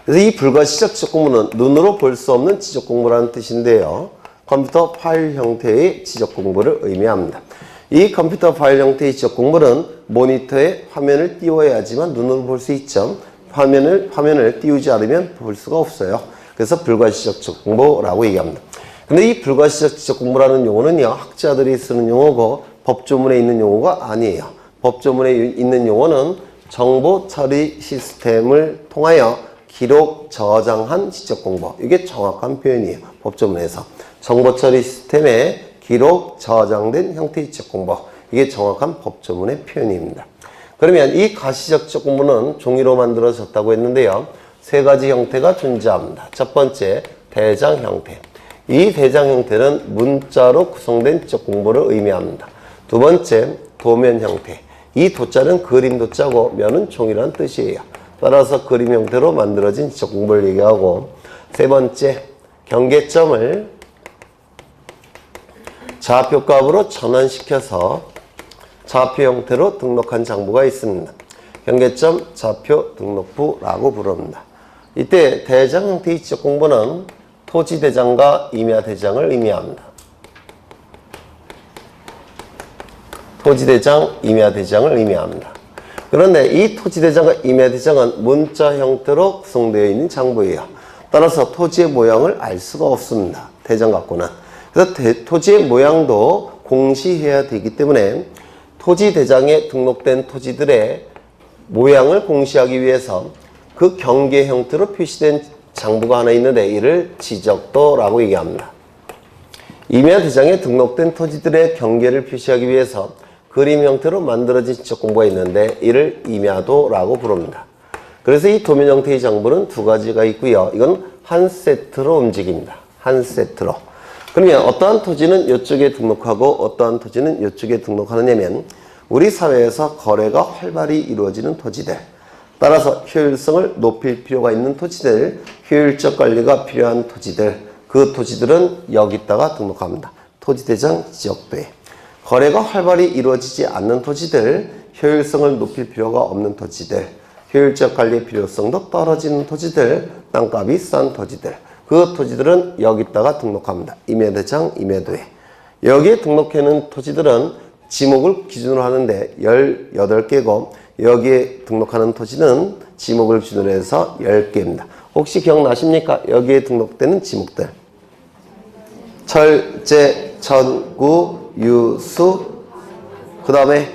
그래서 이 불가시적 지적공부는 눈으로 볼 수 없는 지적공부라는 뜻인데요. 컴퓨터 파일 형태의 지적공부를 의미합니다. 이 컴퓨터 파일 형태의 지적공부는 모니터에 화면을 띄워야지만 눈으로 볼 수 있죠. 화면을 띄우지 않으면 볼 수가 없어요. 그래서 불가시적 지적공부라고 얘기합니다. 근데 이 불가시적 지적공부라는 용어는요, 학자들이 쓰는 용어고 법조문에 있는 용어가 아니에요. 법조문에 있는 용어는 정보 처리 시스템을 통하여 기록 저장한 지적공부, 이게 정확한 표현이에요. 법조문에서 정보 처리 시스템에 기록 저장된 형태의 지적공부, 이게 정확한 법조문의 표현입니다. 그러면 이 가시적 지적공부는 종이로 만들어졌다고 했는데요, 세 가지 형태가 존재합니다. 첫 번째 대장 형태, 이 대장 형태는 문자로 구성된 지적공부를 의미합니다. 두 번째 도면 형태, 이 도자는 그림 도자고 면은 종이라는 뜻이에요. 따라서 그림 형태로 만들어진 지적공부를 얘기하고, 세 번째 경계점을 좌표값으로 전환시켜서 좌표 형태로 등록한 장부가 있습니다. 경계점 좌표 등록부라고 부릅니다. 이때 대장 형태의 지적공부는 토지대장과 임야대장을 의미합니다. 토지대장, 임야대장을 의미합니다. 그런데 이 토지대장과 임야대장은 문자 형태로 구성되어 있는 장부예요. 따라서 토지의 모양을 알 수가 없습니다. 대장 갖고는. 그래서 토지의 모양도 공시해야 되기 때문에 토지대장에 등록된 토지들의 모양을 공시하기 위해서 그 경계 형태로 표시된 장부가 하나 있는데, 이를 지적도라고 얘기합니다. 임야대장에 등록된 토지들의 경계를 표시하기 위해서 그림 형태로 만들어진 지적공부가 있는데, 이를 임야도라고 부릅니다. 그래서 이 도면 형태의 장부는 두 가지가 있고요. 이건 한 세트로 움직입니다. 한 세트로. 그러면 어떠한 토지는 이쪽에 등록하고 어떠한 토지는 이쪽에 등록하느냐면 우리 사회에서 거래가 활발히 이루어지는 토지들, 따라서 효율성을 높일 필요가 있는 토지들, 효율적 관리가 필요한 토지들, 그 토지들은 여기다가 등록합니다. 토지대장 지역도에. 거래가 활발히 이루어지지 않는 토지들, 효율성을 높일 필요가 없는 토지들, 효율적 관리의 필요성도 떨어지는 토지들, 땅값이 싼 토지들, 그 토지들은 여기다가 등록합니다. 임야대장 임야도에. 여기에 등록해놓은 토지들은 지목을 기준으로 하는데 18개고 여기에 등록하는 토지는 지목을 기준으로 해서 10개입니다. 혹시 기억나십니까? 여기에 등록되는 지목들. 철제, 천구, 유수, 그 다음에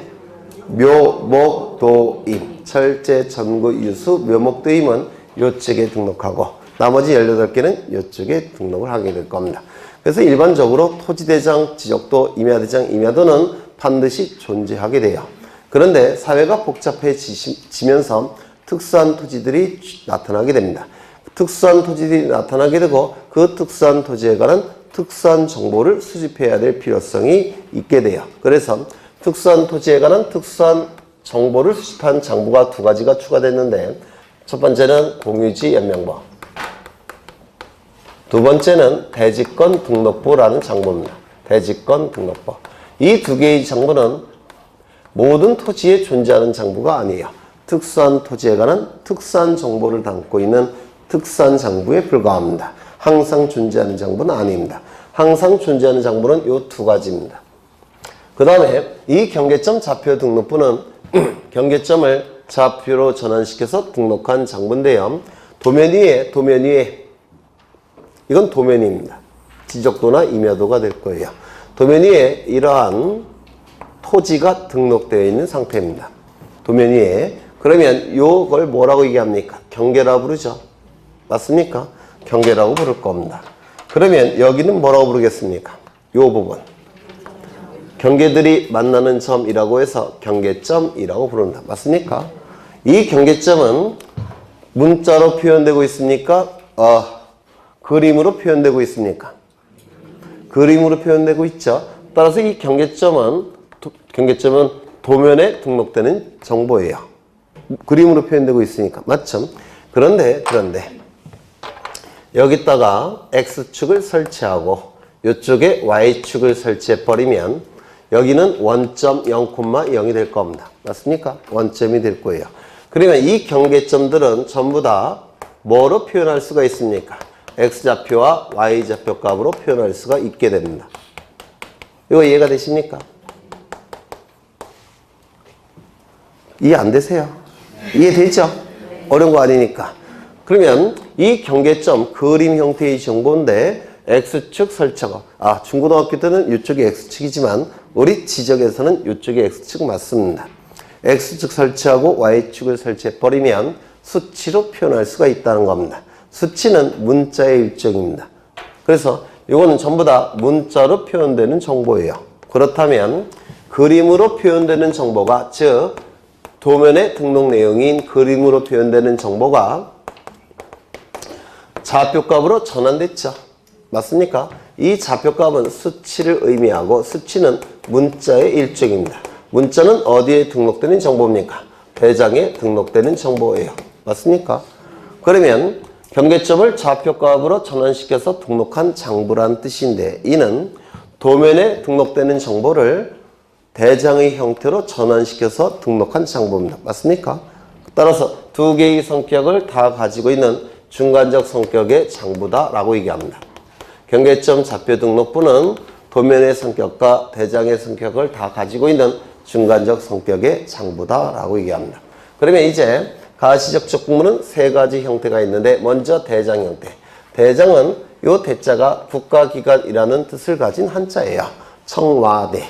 묘목, 도임. 철제, 천구, 유수, 묘목, 도임은 이쪽에 등록하고 나머지 18개는 이쪽에 등록을 하게 될 겁니다. 그래서 일반적으로 토지대장, 지적도, 임야대장, 임야도는 반드시 존재하게 돼요. 그런데 사회가 복잡해지면서 특수한 토지들이 나타나게 됩니다. 특수한 토지들이 나타나게 되고 그 특수한 토지에 관한 특수한 정보를 수집해야 될 필요성이 있게 돼요. 그래서 특수한 토지에 관한 특수한 정보를 수집한 장부가 2가지가 추가됐는데 첫 번째는 공유지 연명부, 두 번째는 대지권 등록부라는 장부입니다. 대지권 등록부. 이 2개의 장부는 모든 토지에 존재하는 장부가 아니에요. 특수한 토지에 관한 특수한 정보를 담고 있는 특수한 장부에 불과합니다. 항상 존재하는 장부는 아닙니다. 항상 존재하는 장부는 이 2가지입니다. 그 다음에 이 경계점 좌표 등록부는 경계점을 좌표로 전환시켜서 등록한 장부인데요. 도면 위에 이건 도면입니다. 지적도나 임야도가 될 거예요. 도면 위에 이러한 토지가 등록되어 있는 상태입니다. 도면 위에. 그러면 이걸 뭐라고 얘기합니까? 경계라고 부르죠. 맞습니까? 경계라고 부를 겁니다. 그러면 여기는 뭐라고 부르겠습니까? 이 부분. 경계들이 만나는 점이라고 해서 경계점이라고 부릅니다. 맞습니까? 이 경계점은 문자로 표현되고 있습니까? 그림으로 표현되고 있습니까? 그림으로 표현되고 있죠. 따라서 이 경계점은 도면에 등록되는 정보예요. 그림으로 표현되고 있으니까. 맞죠? 그런데 여기다가 X축을 설치하고 이쪽에 Y축을 설치해 버리면 여기는 원점 0,0이 될 겁니다. 맞습니까? 원점이 될 거예요. 그러면 이 경계점들은 전부 다 뭐로 표현할 수가 있습니까? X좌표와 Y좌표 값으로 표현할 수가 있게 됩니다. 이거 이해가 되십니까? 이해 안 되세요? 이해되죠? 어려운 거 아니니까. 그러면 이 경계점 그림 형태의 정보인데 X축 설치하고 중고등학교 때는 이쪽이 X축이지만 우리 지적에서는 이쪽이 X축 맞습니다. X축 설치하고 Y축을 설치해 버리면 수치로 표현할 수가 있다는 겁니다. 수치는 문자의 일종입니다. 그래서 이거는 전부 다 문자로 표현되는 정보예요. 그렇다면 그림으로 표현되는 정보가, 즉 도면의 등록 내용인 그림으로 표현되는 정보가 좌표값으로 전환됐죠. 맞습니까? 이 좌표값은 수치를 의미하고 수치는 문자의 일종입니다. 문자는 어디에 등록되는 정보입니까? 대장에 등록되는 정보예요. 맞습니까? 그러면 경계점을 좌표값으로 전환시켜서 등록한 장부란 뜻인데 이는 도면에 등록되는 정보를 대장의 형태로 전환시켜서 등록한 장부입니다. 맞습니까? 따라서 2개의 성격을 다 가지고 있는 중간적 성격의 장부다라고 얘기합니다. 경계점 좌표 등록부는 도면의 성격과 대장의 성격을 다 가지고 있는 중간적 성격의 장부다라고 얘기합니다. 그러면 이제 가시적 적분은 3가지 형태가 있는데 먼저 대장 형태. 대장은 요 대자가 국가기관이라는 뜻을 가진 한자예요. 청와대.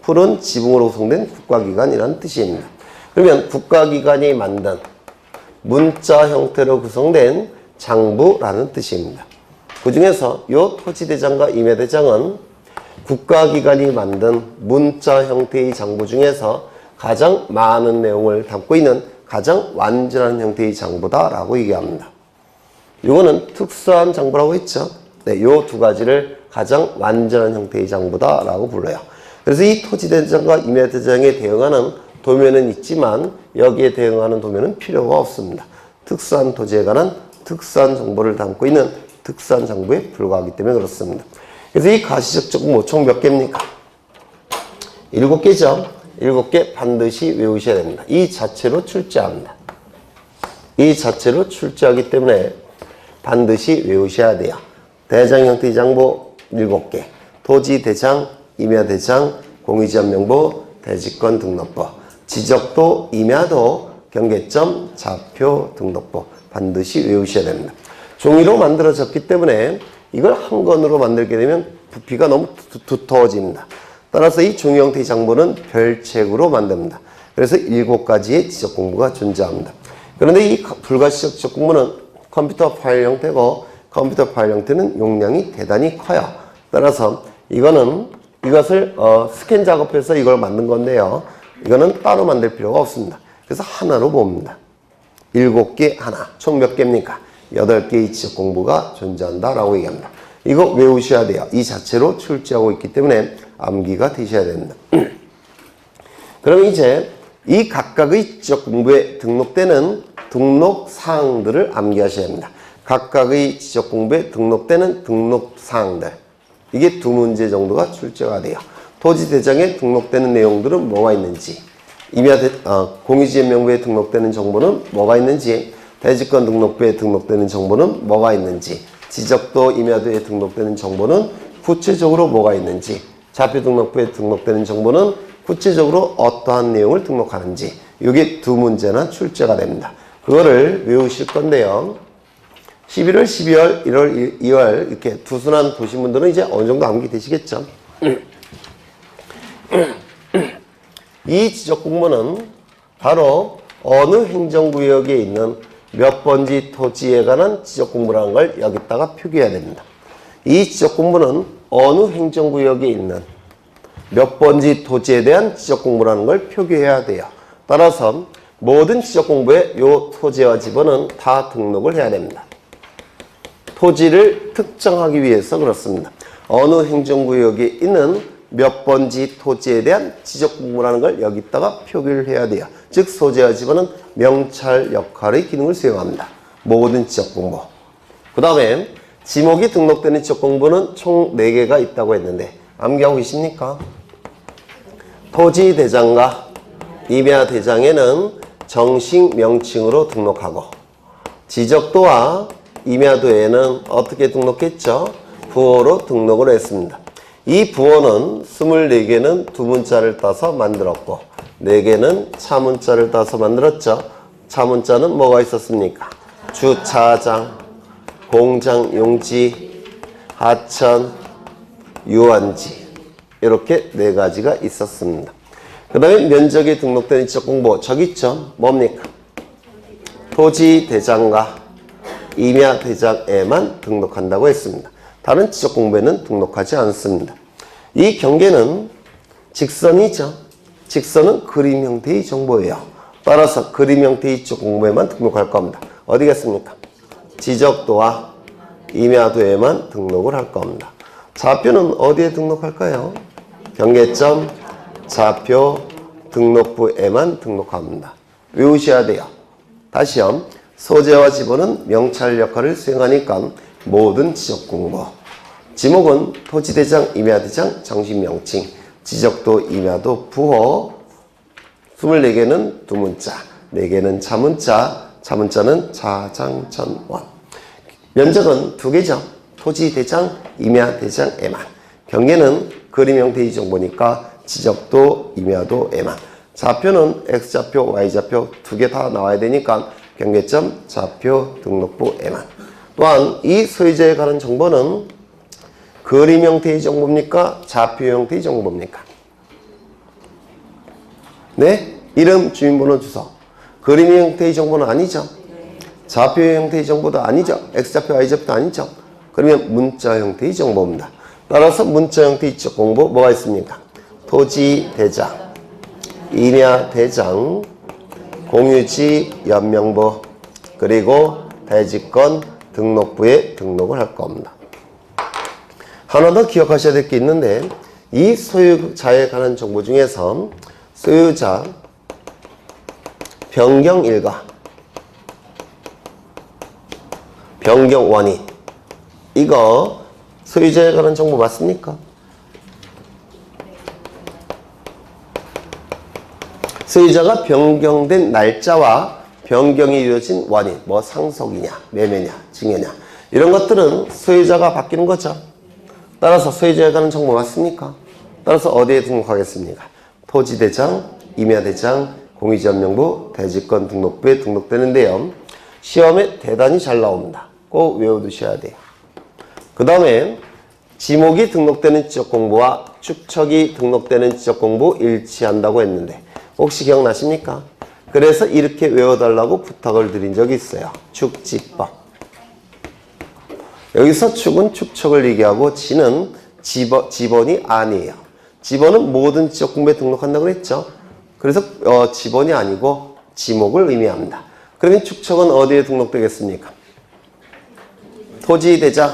푸른 지붕으로 구성된 국가기관이라는 뜻입니다. 그러면 국가기관이 만든 문자 형태로 구성된 장부라는 뜻입니다. 그 중에서 요 토지대장과 임야대장은 국가기관이 만든 문자 형태의 장부 중에서 가장 많은 내용을 담고 있는 가장 완전한 형태의 장부다라고 얘기합니다. 이거는 특수한 장부라고 했죠. 네, 요 두 가지를 가장 완전한 형태의 장부다라고 불러요. 그래서 이 토지대장과 임야대장에 대응하는 도면은 있지만 여기에 대응하는 도면은 필요가 없습니다. 특수한 토지에 관한 특수한 정보를 담고 있는 특수한 장부에 불과하기 때문에 그렇습니다. 그래서 이 가시적 정보 총 몇 개입니까? 7개죠. 7개 반드시 외우셔야 됩니다. 이 자체로 출제합니다. 이 자체로 출제하기 때문에 반드시 외우셔야 돼요. 대장 형태의 장부 7개, 토지 대장, 임야 대장, 공유지역 명부, 대지권 등록부, 지적도, 임야도, 경계점, 좌표, 등록부 반드시 외우셔야 됩니다. 종이로 만들어졌기 때문에 이걸 한 권으로 만들게 되면 부피가 너무 두터워집니다. 따라서 이 종이 형태의 장부는 별책으로 만듭니다. 그래서 7가지의 지적 공부가 존재합니다. 그런데 이 불가시적 지적 공부는 컴퓨터 파일 형태고 컴퓨터 파일 형태는 용량이 대단히 커요. 따라서 이것을 스캔 작업해서 이걸 만든 건데요. 이거는 따로 만들 필요가 없습니다. 그래서 하나로 봅니다. 7개 하나. 총 몇 개입니까? 8개의 지적 공부가 존재한다라고 얘기합니다. 이거 외우셔야 돼요. 이 자체로 출제하고 있기 때문에 암기가 되셔야 됩니다. 그러면 이제 이 각각의 지적 공부에 등록되는 등록 사항들을 암기하셔야 합니다. 각각의 지적 공부에 등록되는 등록 사항들. 이게 2문제 정도가 출제가 돼요. 토지 대장에 등록되는 내용들은 뭐가 있는지, 공유지역 명부에 등록되는 정보는 뭐가 있는지, 대지권 등록부에 등록되는 정보는 뭐가 있는지, 지적도, 임야도에 등록되는 정보는 구체적으로 뭐가 있는지, 좌표 등록부에 등록되는 정보는 구체적으로 어떠한 내용을 등록하는지, 이게 2문제나 출제가 됩니다. 그거를 외우실 건데요. 11월, 12월, 1월, 2월 이렇게 두순한 보신 분들은 이제 어느 정도 암기 되시겠죠. 이 지적 공부는 바로 어느 행정구역에 있는 몇 번지 토지에 관한 지적 공부라는 걸 여기다가 표기해야 됩니다. 이 지적 공부는 어느 행정구역에 있는 몇 번지 토지에 대한 지적 공부라는 걸 표기해야 돼요. 따라서 모든 지적 공부에 이 토지와 지번은 다 등록을 해야 됩니다. 토지를 특정하기 위해서 그렇습니다. 어느 행정구역에 있는 몇 번지 토지에 대한 지적 공부라는 걸 여기다가 표기를 해야 돼요. 즉 소재와 지번은 명찰 역할의 기능을 수행합니다. 모든 지적 공부. 그 다음에 지목이 등록되는 지적 공부는 총 4개가 있다고 했는데 암기하고 계십니까? 토지 대장과 임야 대장에는 정식 명칭으로 등록하고, 지적도와 임야도에는 어떻게 등록했죠? 부호로 등록을 했습니다. 이 부호는 24개는 두문자를 따서 만들었고 4개는 차문자를 따서 만들었죠. 차문자는 뭐가 있었습니까? 주차장, 공장 용지, 하천, 유원지, 이렇게 4가지가 있었습니다. 그 다음에 면적에 등록된 지적 공부, 저기 있죠? 뭡니까? 토지 대장과 임야 대장에만 등록한다고 했습니다. 다른 지적 공부에는 등록하지 않습니다. 이 경계는 직선이죠. 직선은 그림 형태의 정보예요. 따라서 그림 형태의 지적 공부에만 등록할 겁니다. 어디겠습니까? 지적도와 임야도에만 등록을 할 겁니다. 좌표는 어디에 등록할까요? 경계점, 좌표, 등록부에만 등록합니다. 외우셔야 돼요. 다시요. 소재와 지번은 명찰 역할을 수행하니까 모든 지적 공부. 지목은 토지대장, 임야대장, 정식명칭, 지적도, 임야도, 부호. 24개는 두문자, 4개는 차문자, 차문자는 차장천원. 면적은 2개죠. 토지대장, 임야대장에만. 경계는 그림 형태의 정보니까 지적도, 임야도에만. 좌표는 X좌표, Y좌표 2개 다 나와야 되니까 경계점, 좌표, 등록부에만. 또한 이 소유자에 관한 정보는 그림 형태의 정보입니까? 좌표 형태의 정보입니까? 네? 이름, 주민번호, 주소. 그림 형태의 정보는 아니죠. 좌표 형태의 정보도 아니죠. X좌표, Y좌표도 아니죠. 그러면 문자 형태의 정보입니다. 따라서 문자 형태의 지적 공부 뭐가 있습니까? 토지 대장, 임야 대장, 공유지 연명부, 그리고 대지권 등록부에 등록을 할 겁니다. 하나 더 기억하셔야 될 게 있는데 이 소유자에 관한 정보 중에서 소유자 변경 일과 변경 원인 이거 소유자에 관한 정보 맞습니까? 소유자가 변경된 날짜와 변경이 이루어진 원인, 뭐 상속이냐, 매매냐, 증여냐 이런 것들은 소유자가 바뀌는 거죠. 따라서 소유자에 관한 정보 맞습니까? 따라서 어디에 등록하겠습니까? 토지대장, 임야대장, 공유지원명부, 대지권 등록부에 등록되는데요. 시험에 대단히 잘 나옵니다. 꼭 외워두셔야 돼요. 그 다음에 지목이 등록되는 지적공부와 축척이 등록되는 지적공부 일치한다고 했는데 혹시 기억나십니까? 그래서 이렇게 외워달라고 부탁을 드린 적이 있어요. 축지법. 여기서 축은 축척을 얘기하고 지는 지번이 아니에요. 지번은 모든 지적공부에 등록한다고 그랬죠. 그래서 지번이 아니고 지목을 의미합니다. 그러면 축척은 어디에 등록되겠습니까? 토지대장,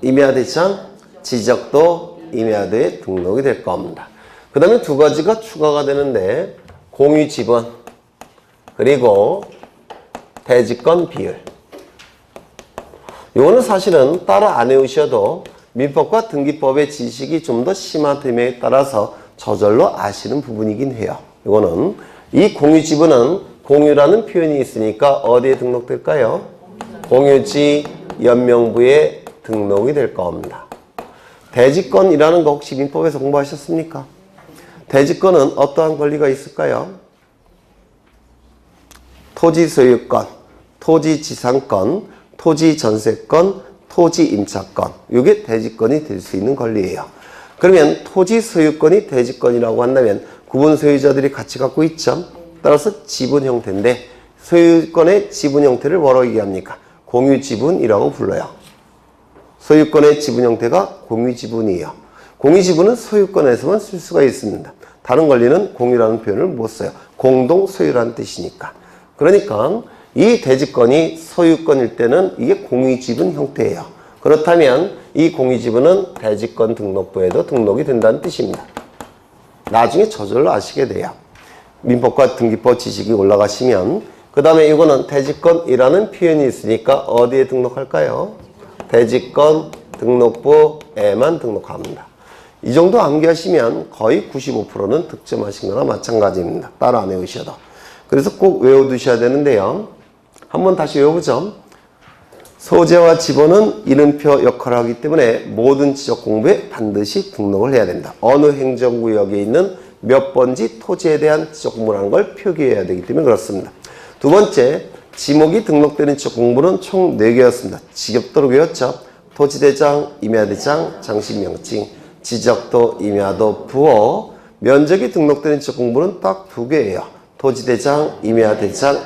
임야대장, 지적도 임야도에 등록이 될 겁니다. 그 다음에 두 가지가 추가가 되는데 공유지번 그리고 대지권 비율. 이거는 사실은 따로 안 외우셔도 민법과 등기법의 지식이 좀 더 심화됨에 따라서 저절로 아시는 부분이긴 해요. 이거는 이 공유지분은 공유라는 표현이 있으니까 어디에 등록될까요? 공유지 연명부에 등록이 될 겁니다. 대지권이라는 거 혹시 민법에서 공부하셨습니까? 대지권은 어떠한 권리가 있을까요? 토지 소유권, 토지 지상권, 토지 전세권, 토지 임차권. 이게 대지권이 될 수 있는 권리예요. 그러면 토지 소유권이 대지권이라고 한다면 구분 소유자들이 같이 갖고 있죠. 따라서 지분 형태인데 소유권의 지분 형태를 뭐라고 얘기합니까? 공유 지분이라고 불러요. 소유권의 지분 형태가 공유 지분이에요. 공유 지분은 소유권에서만 쓸 수가 있습니다. 다른 권리는 공유라는 표현을 못 써요. 공동 소유라는 뜻이니까. 그러니까 이 대지권이 소유권일 때는 이게 공유지분 형태예요. 그렇다면 이 공유지분은 대지권 등록부에도 등록이 된다는 뜻입니다. 나중에 저절로 아시게 돼요. 민법과 등기법 지식이 올라가시면 그 다음에 이거는 대지권이라는 표현이 있으니까 어디에 등록할까요? 대지권 등록부에만 등록합니다. 이 정도 암기하시면 거의 95%는 득점하신 거나 마찬가지입니다. 따로 안 외우셔도. 그래서 꼭 외워두셔야 되는데요. 한번 다시 외워보죠. 소재와 지번은 이름표 역할을 하기 때문에 모든 지적 공부에 반드시 등록을 해야 된다. 어느 행정구역에 있는 몇 번지 토지에 대한 지적 공부라는 걸 표기해야 되기 때문에 그렇습니다. 두 번째, 지목이 등록되는 지적 공부는 총 4개였습니다. 지겹도록 외웠죠. 토지대장, 임야대장, 장신명칭, 지적도, 임야도, 부호. 면적이 등록되는 지적 공부는 딱 2개예요. 토지대장, 임야대장,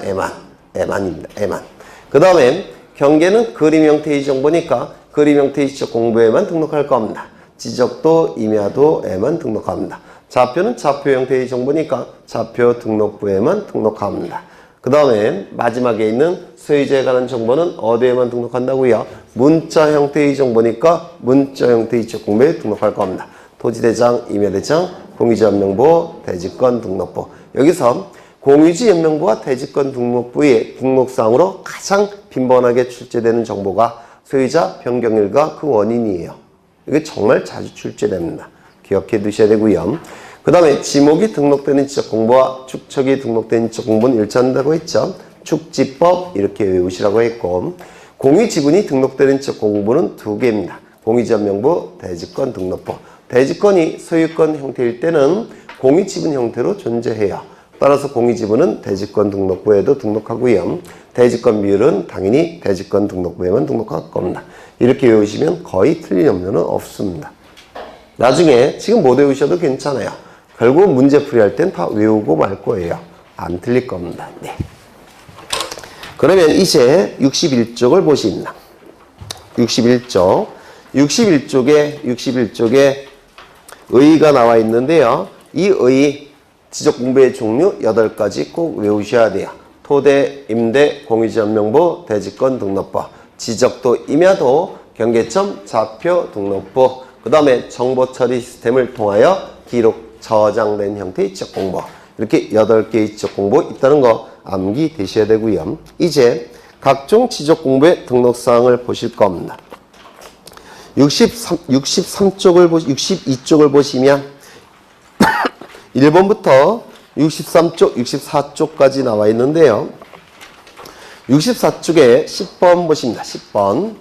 애만입니다. 애만. 그 다음에 경계는 그림 형태의 정보니까 그림 형태의 지적 공부에만 등록할 겁니다. 지적도, 임야도에만 등록합니다. 좌표는 좌표 형태의 정보니까 좌표 등록부에만 등록합니다. 그 다음에 마지막에 있는 소유자에 관한 정보는 어디에만 등록한다고요? 문자 형태의 정보니까 문자 형태의 지적 공부에 등록할 겁니다. 토지대장, 임야대장, 공유지연명부, 대지권 등록부. 여기서 공유지 연명부와 대지권 등록부의 등록상으로 가장 빈번하게 출제되는 정보가 소유자 변경일과 그 원인이에요. 이게 정말 자주 출제됩니다. 기억해 두셔야 되고요. 그 다음에 지목이 등록되는 지적공부와 축척이 등록되는 지적공부는 일치한다고 했죠. 축지법 이렇게 외우시라고 했고 공유지분이 등록되는 지적공부는 2개입니다. 공유지연명부, 대지권 등록부. 대지권이 소유권 형태일 때는 공유지분 형태로 존재해요. 따라서 공유지분은 대지권 등록부에도 등록하고요. 대지권 비율은 당연히 대지권 등록부에만 등록할 겁니다. 이렇게 외우시면 거의 틀린 염려는 없습니다. 나중에 지금 못 외우셔도 괜찮아요. 결국 문제 풀이할 땐 다 외우고 말 거예요. 안 틀릴 겁니다. 네. 그러면 이제 61쪽을 보십니다. 61쪽. 61쪽에 의의가 나와 있는데요. 이 의의 지적 공부의 종류 8가지 꼭 외우셔야 돼요. 토대, 임대, 공유지연명부, 대지권 등록부. 지적도, 임야도, 경계점, 좌표, 등록부, 그 다음에 정보 처리 시스템을 통하여 기록, 저장된 형태의 지적 공부. 이렇게 8개의 지적 공부 있다는 거 암기 되셔야 되고요. 이제 각종 지적 공부의 등록사항을 보실 겁니다. 62쪽을 보시면 1번부터 63쪽, 64쪽까지 나와 있는데요. 64쪽에 10번 보십니다. 10번.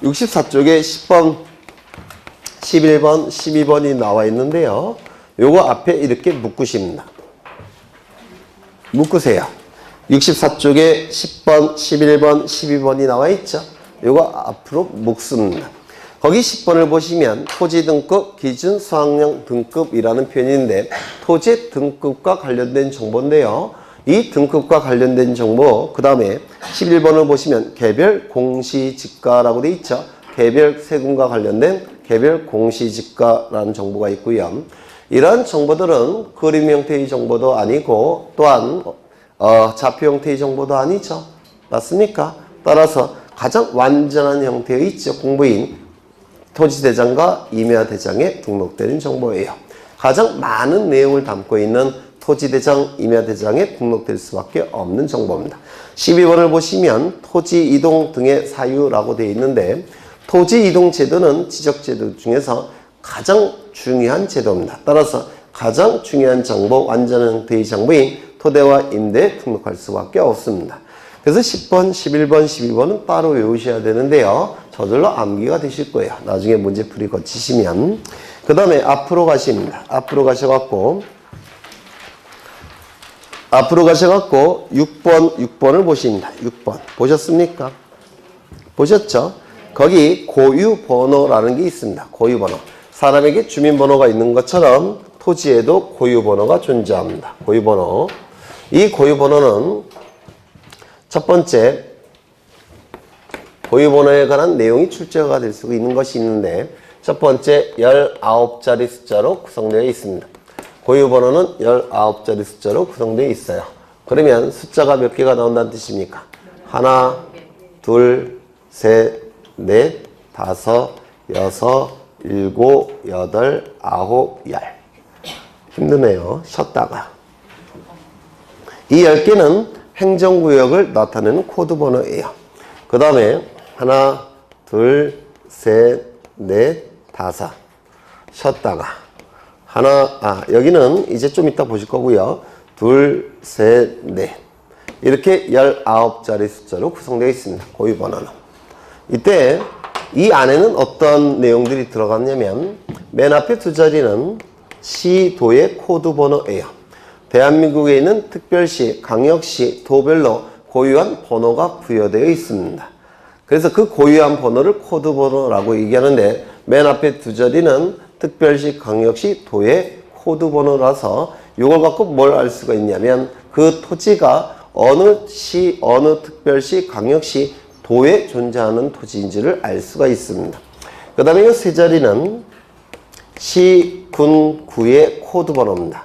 64쪽에 10번, 11번, 12번이 나와 있는데요. 요거 앞에 이렇게 묶으십니다. 묶으세요. 64쪽에 10번, 11번, 12번이 나와 있죠. 요거 앞으로 묶습니다. 거기 10번을 보시면 토지 등급, 기준 수확량 등급이라는 표현인데 토지 등급과 관련된 정보인데요. 이 등급과 관련된 정보, 그 다음에 11번을 보시면 개별 공시지가라고 되어 있죠. 개별 세금과 관련된 개별 공시지가라는 정보가 있고요. 이러한 정보들은 그림 형태의 정보도 아니고 또한 좌표 형태의 정보도 아니죠. 맞습니까? 따라서 가장 완전한 형태의 지적 공부인 토지대장과 임야대장에 등록되는 정보예요. 가장 많은 내용을 담고 있는 토지대장, 임야대장에 등록될 수밖에 없는 정보입니다. 12번을 보시면 토지이동 등의 사유라고 되어 있는데 토지이동 제도는 지적제도 중에서 가장 중요한 제도입니다. 따라서 가장 중요한 정보, 완전한 형태의 정보인 토대와 임대에 등록할 수밖에 없습니다. 그래서 10번, 11번, 12번은 따로 외우셔야 되는데요. 저절로 암기가 되실 거예요. 나중에 문제풀이 거치시면. 그 다음에 앞으로 가십니다. 앞으로 가셔갖고 6번을 보십니다. 6번. 보셨습니까? 보셨죠? 거기 고유번호라는 게 있습니다. 고유번호. 사람에게 주민번호가 있는 것처럼 토지에도 고유번호가 존재합니다. 고유번호. 이 고유번호는 첫 번째, 고유번호에 관한 내용이 출제가 될 수 있는 것이 있는데 첫 번째 19자리 숫자로 구성되어 있습니다. 고유번호는 19자리 숫자로 구성되어 있어요. 그러면 숫자가 몇 개가 나온다는 뜻입니까? 하나, 둘, 셋, 넷, 다섯, 여섯, 일곱, 여덟, 아홉, 열. 힘드네요. 쉬었다가. 이 10개는 행정구역을 나타내는 코드 번호예요. 그 다음에 하나, 둘, 셋, 넷, 다섯. 쉬었다가. 여기는 이제 좀 이따 보실 거고요. 둘, 셋, 넷. 이렇게 19자리 숫자로 구성되어 있습니다. 고유 번호는. 이때 이 안에는 어떤 내용들이 들어갔냐면 맨 앞에 두 자리는 시도의 코드 번호예요. 대한민국에 있는 특별시, 강역시, 도별로 고유한 번호가 부여되어 있습니다. 그래서 그 고유한 번호를 코드 번호라고 얘기하는데 맨 앞에 두 자리는 특별시, 강역시, 도의 코드 번호라서 이걸 갖고 뭘 알 수가 있냐면 그 토지가 어느 시, 어느 특별시, 강역시, 도에 존재하는 토지인지를 알 수가 있습니다. 그 다음에 이 세 자리는 시, 군, 구의 코드 번호입니다.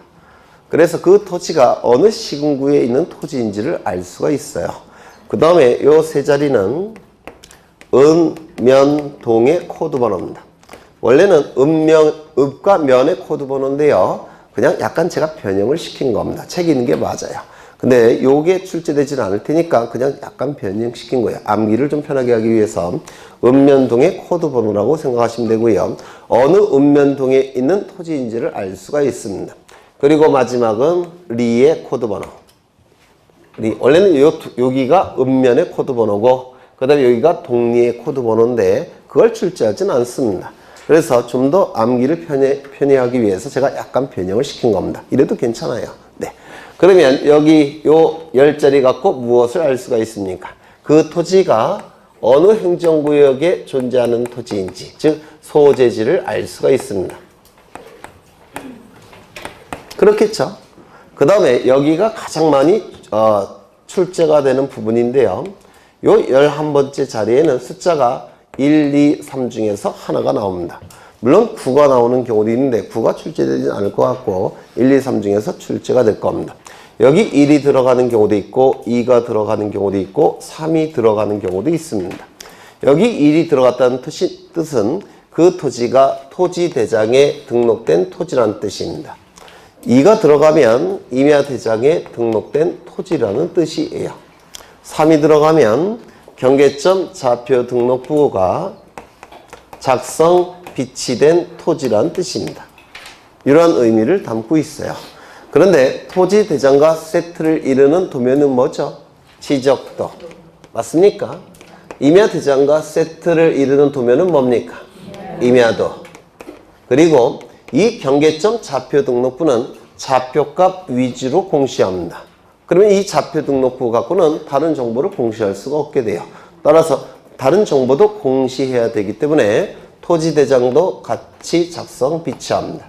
그래서 그 토지가 어느 시군구에 있는 토지인지를 알 수가 있어요. 그 다음에 이 세 자리는 은, 면, 동의 코드 번호입니다. 원래는 읍과 면의 코드 번호인데요. 그냥 약간 제가 변형을 시킨 겁니다. 책에 있는 게 맞아요. 근데 요게 출제되지는 않을 테니까 그냥 약간 변형시킨 거예요. 암기를 좀 편하게 하기 위해서 읍면동의 코드 번호라고 생각하시면 되고요. 어느 읍면동에 있는 토지인지를 알 수가 있습니다. 그리고 마지막은 리의 코드 번호. 원래는 여기가 읍면의 코드 번호고 그 다음에 여기가 동리의 코드 번호인데 그걸 출제하지는 않습니다. 그래서 좀 더 암기를 편리하기 위해서 제가 약간 변형을 시킨 겁니다. 이래도 괜찮아요. 네. 그러면 여기 요 10자리 갖고 무엇을 알 수가 있습니까? 그 토지가 어느 행정구역에 존재하는 토지인지, 즉 소재지를 알 수가 있습니다. 그렇겠죠? 그 다음에 여기가 가장 많이 출제가 되는 부분인데요. 요 11번째 자리에는 숫자가 1, 2, 3 중에서 하나가 나옵니다. 물론 9가 나오는 경우도 있는데 9가 출제되지 않을 것 같고 1, 2, 3 중에서 출제가 될 겁니다. 여기 1이 들어가는 경우도 있고 2가 들어가는 경우도 있고 3이 들어가는 경우도 있습니다. 여기 1이 들어갔다는 뜻은 그 토지가 토지대장에 등록된 토지라는 뜻입니다. 2가 들어가면 임야대장에 등록된 토지라는 뜻이에요. 3이 들어가면 경계점 좌표 등록부가 작성 비치된 토지라는 뜻입니다. 이러한 의미를 담고 있어요. 그런데 토지대장과 세트를 이루는 도면은 뭐죠? 지적도. 맞습니까? 임야대장과 세트를 이루는 도면은 뭡니까? 임야도. 그리고 이 경계점 좌표 등록부는 좌표값 위주로 공시합니다. 그러면 이 좌표 등록부 갖고는 다른 정보를 공시할 수가 없게 돼요. 따라서 다른 정보도 공시해야 되기 때문에 토지대장도 같이 작성 비치합니다.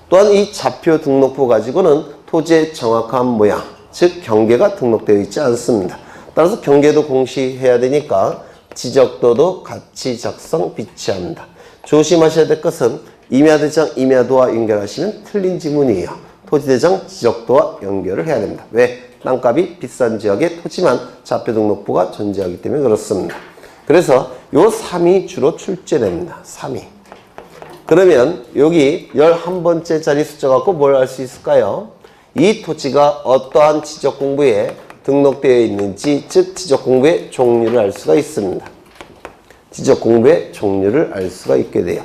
또한 이 좌표 등록부 가지고는 토지의 정확한 모양, 즉 경계가 등록되어 있지 않습니다. 따라서 경계도 공시해야 되니까 지적도도 같이 작성 비치합니다. 조심하셔야 될 것은 임야대장, 임야도와 연결하시면 틀린 지문이에요. 토지대장, 지적도와 연결을 해야 됩니다. 왜? 땅값이 비싼 지역에 토지만 좌표 등록부가 존재하기 때문에 그렇습니다. 그래서 요 3이 주로 출제됩니다. 3이. 그러면 여기 11번째 자리 숫자 갖고 뭘 알 수 있을까요? 이 토지가 어떠한 지적공부에 등록되어 있는지, 즉 지적공부의 종류를 알 수가 있습니다. 지적공부의 종류를 알 수가 있게 돼요.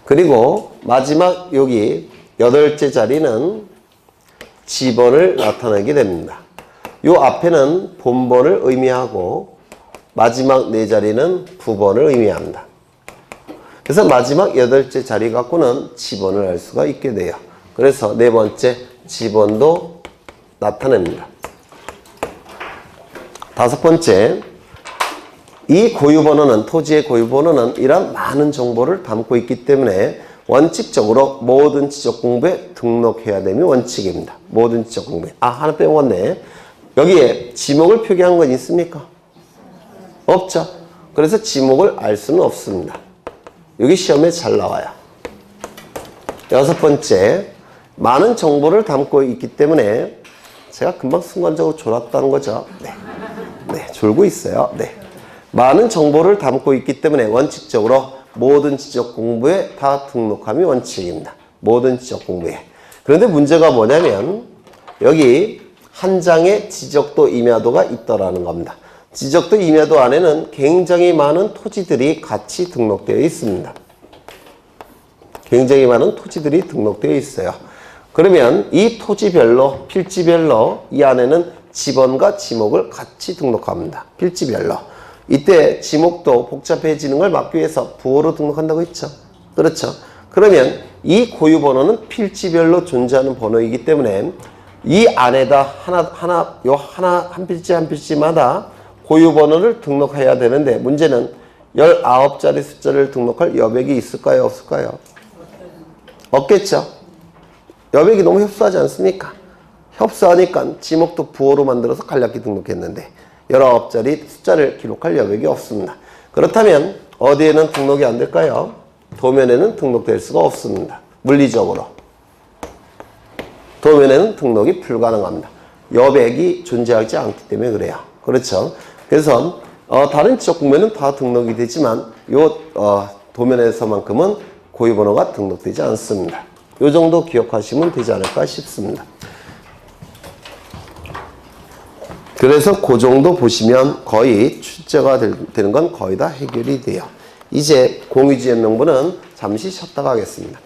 그리고 마지막 여기 8째 자리는 지번을 나타내게 됩니다. 요 앞에는 본번을 의미하고 마지막 4자리는 부번을 의미합니다. 그래서 마지막 8째 자리 갖고는 지번을 알 수가 있게 돼요. 그래서 4번째 지번도 나타냅니다. 5번째, 이 고유번호는, 토지의 고유번호는 이런 많은 정보를 담고 있기 때문에 원칙적으로 모든 지적공부에 등록해야 되는 원칙입니다. 모든 지적공부에. 하나 빼먹었네. 여기에 지목을 표기한 건 있습니까? 없죠. 그래서 지목을 알 수는 없습니다. 여기 시험에 잘 나와요. 6번째, 많은 정보를 담고 있기 때문에 제가 금방 순간적으로 졸았다는 거죠. 네, 졸고 있어요. 네. 많은 정보를 담고 있기 때문에 원칙적으로 모든 지적 공부에 다 등록함이 원칙입니다. 모든 지적 공부에. 그런데 문제가 뭐냐면 여기 한 장의 지적도 임야도가 있더라는 겁니다. 지적도 임야도 안에는 굉장히 많은 토지들이 같이 등록되어 있습니다. 굉장히 많은 토지들이 등록되어 있어요. 그러면 이 토지별로, 필지별로 이 안에는 지번과 지목을 같이 등록합니다. 필지별로. 이때 지목도 복잡해지는 걸 막기 위해서 부호로 등록한다고 했죠. 그렇죠. 그러면 이 고유번호는 필지별로 존재하는 번호이기 때문에 이 안에다 한 필지 한 필지마다 고유번호를 등록해야 되는데 문제는 19자리 숫자를 등록할 여백이 있을까요? 없을까요? 없겠죠. 여백이 너무 협소하지 않습니까? 협소하니까 지목도 부호로 만들어서 간략히 등록했는데 19자리 숫자를 기록할 여백이 없습니다. 그렇다면 어디에는 등록이 안 될까요? 도면에는 등록될 수가 없습니다. 물리적으로. 도면에는 등록이 불가능합니다. 여백이 존재하지 않기 때문에 그래요. 그렇죠. 그래서 다른 지적공부에는 다 등록이 되지만 도면에서만큼은 고유번호가 등록되지 않습니다. 이 정도 기억하시면 되지 않을까 싶습니다. 그래서 그 정도 보시면 거의 출제가 되는 건 거의 다 해결이 돼요. 이제 공유지연명부는 잠시 쉬었다가 하겠습니다.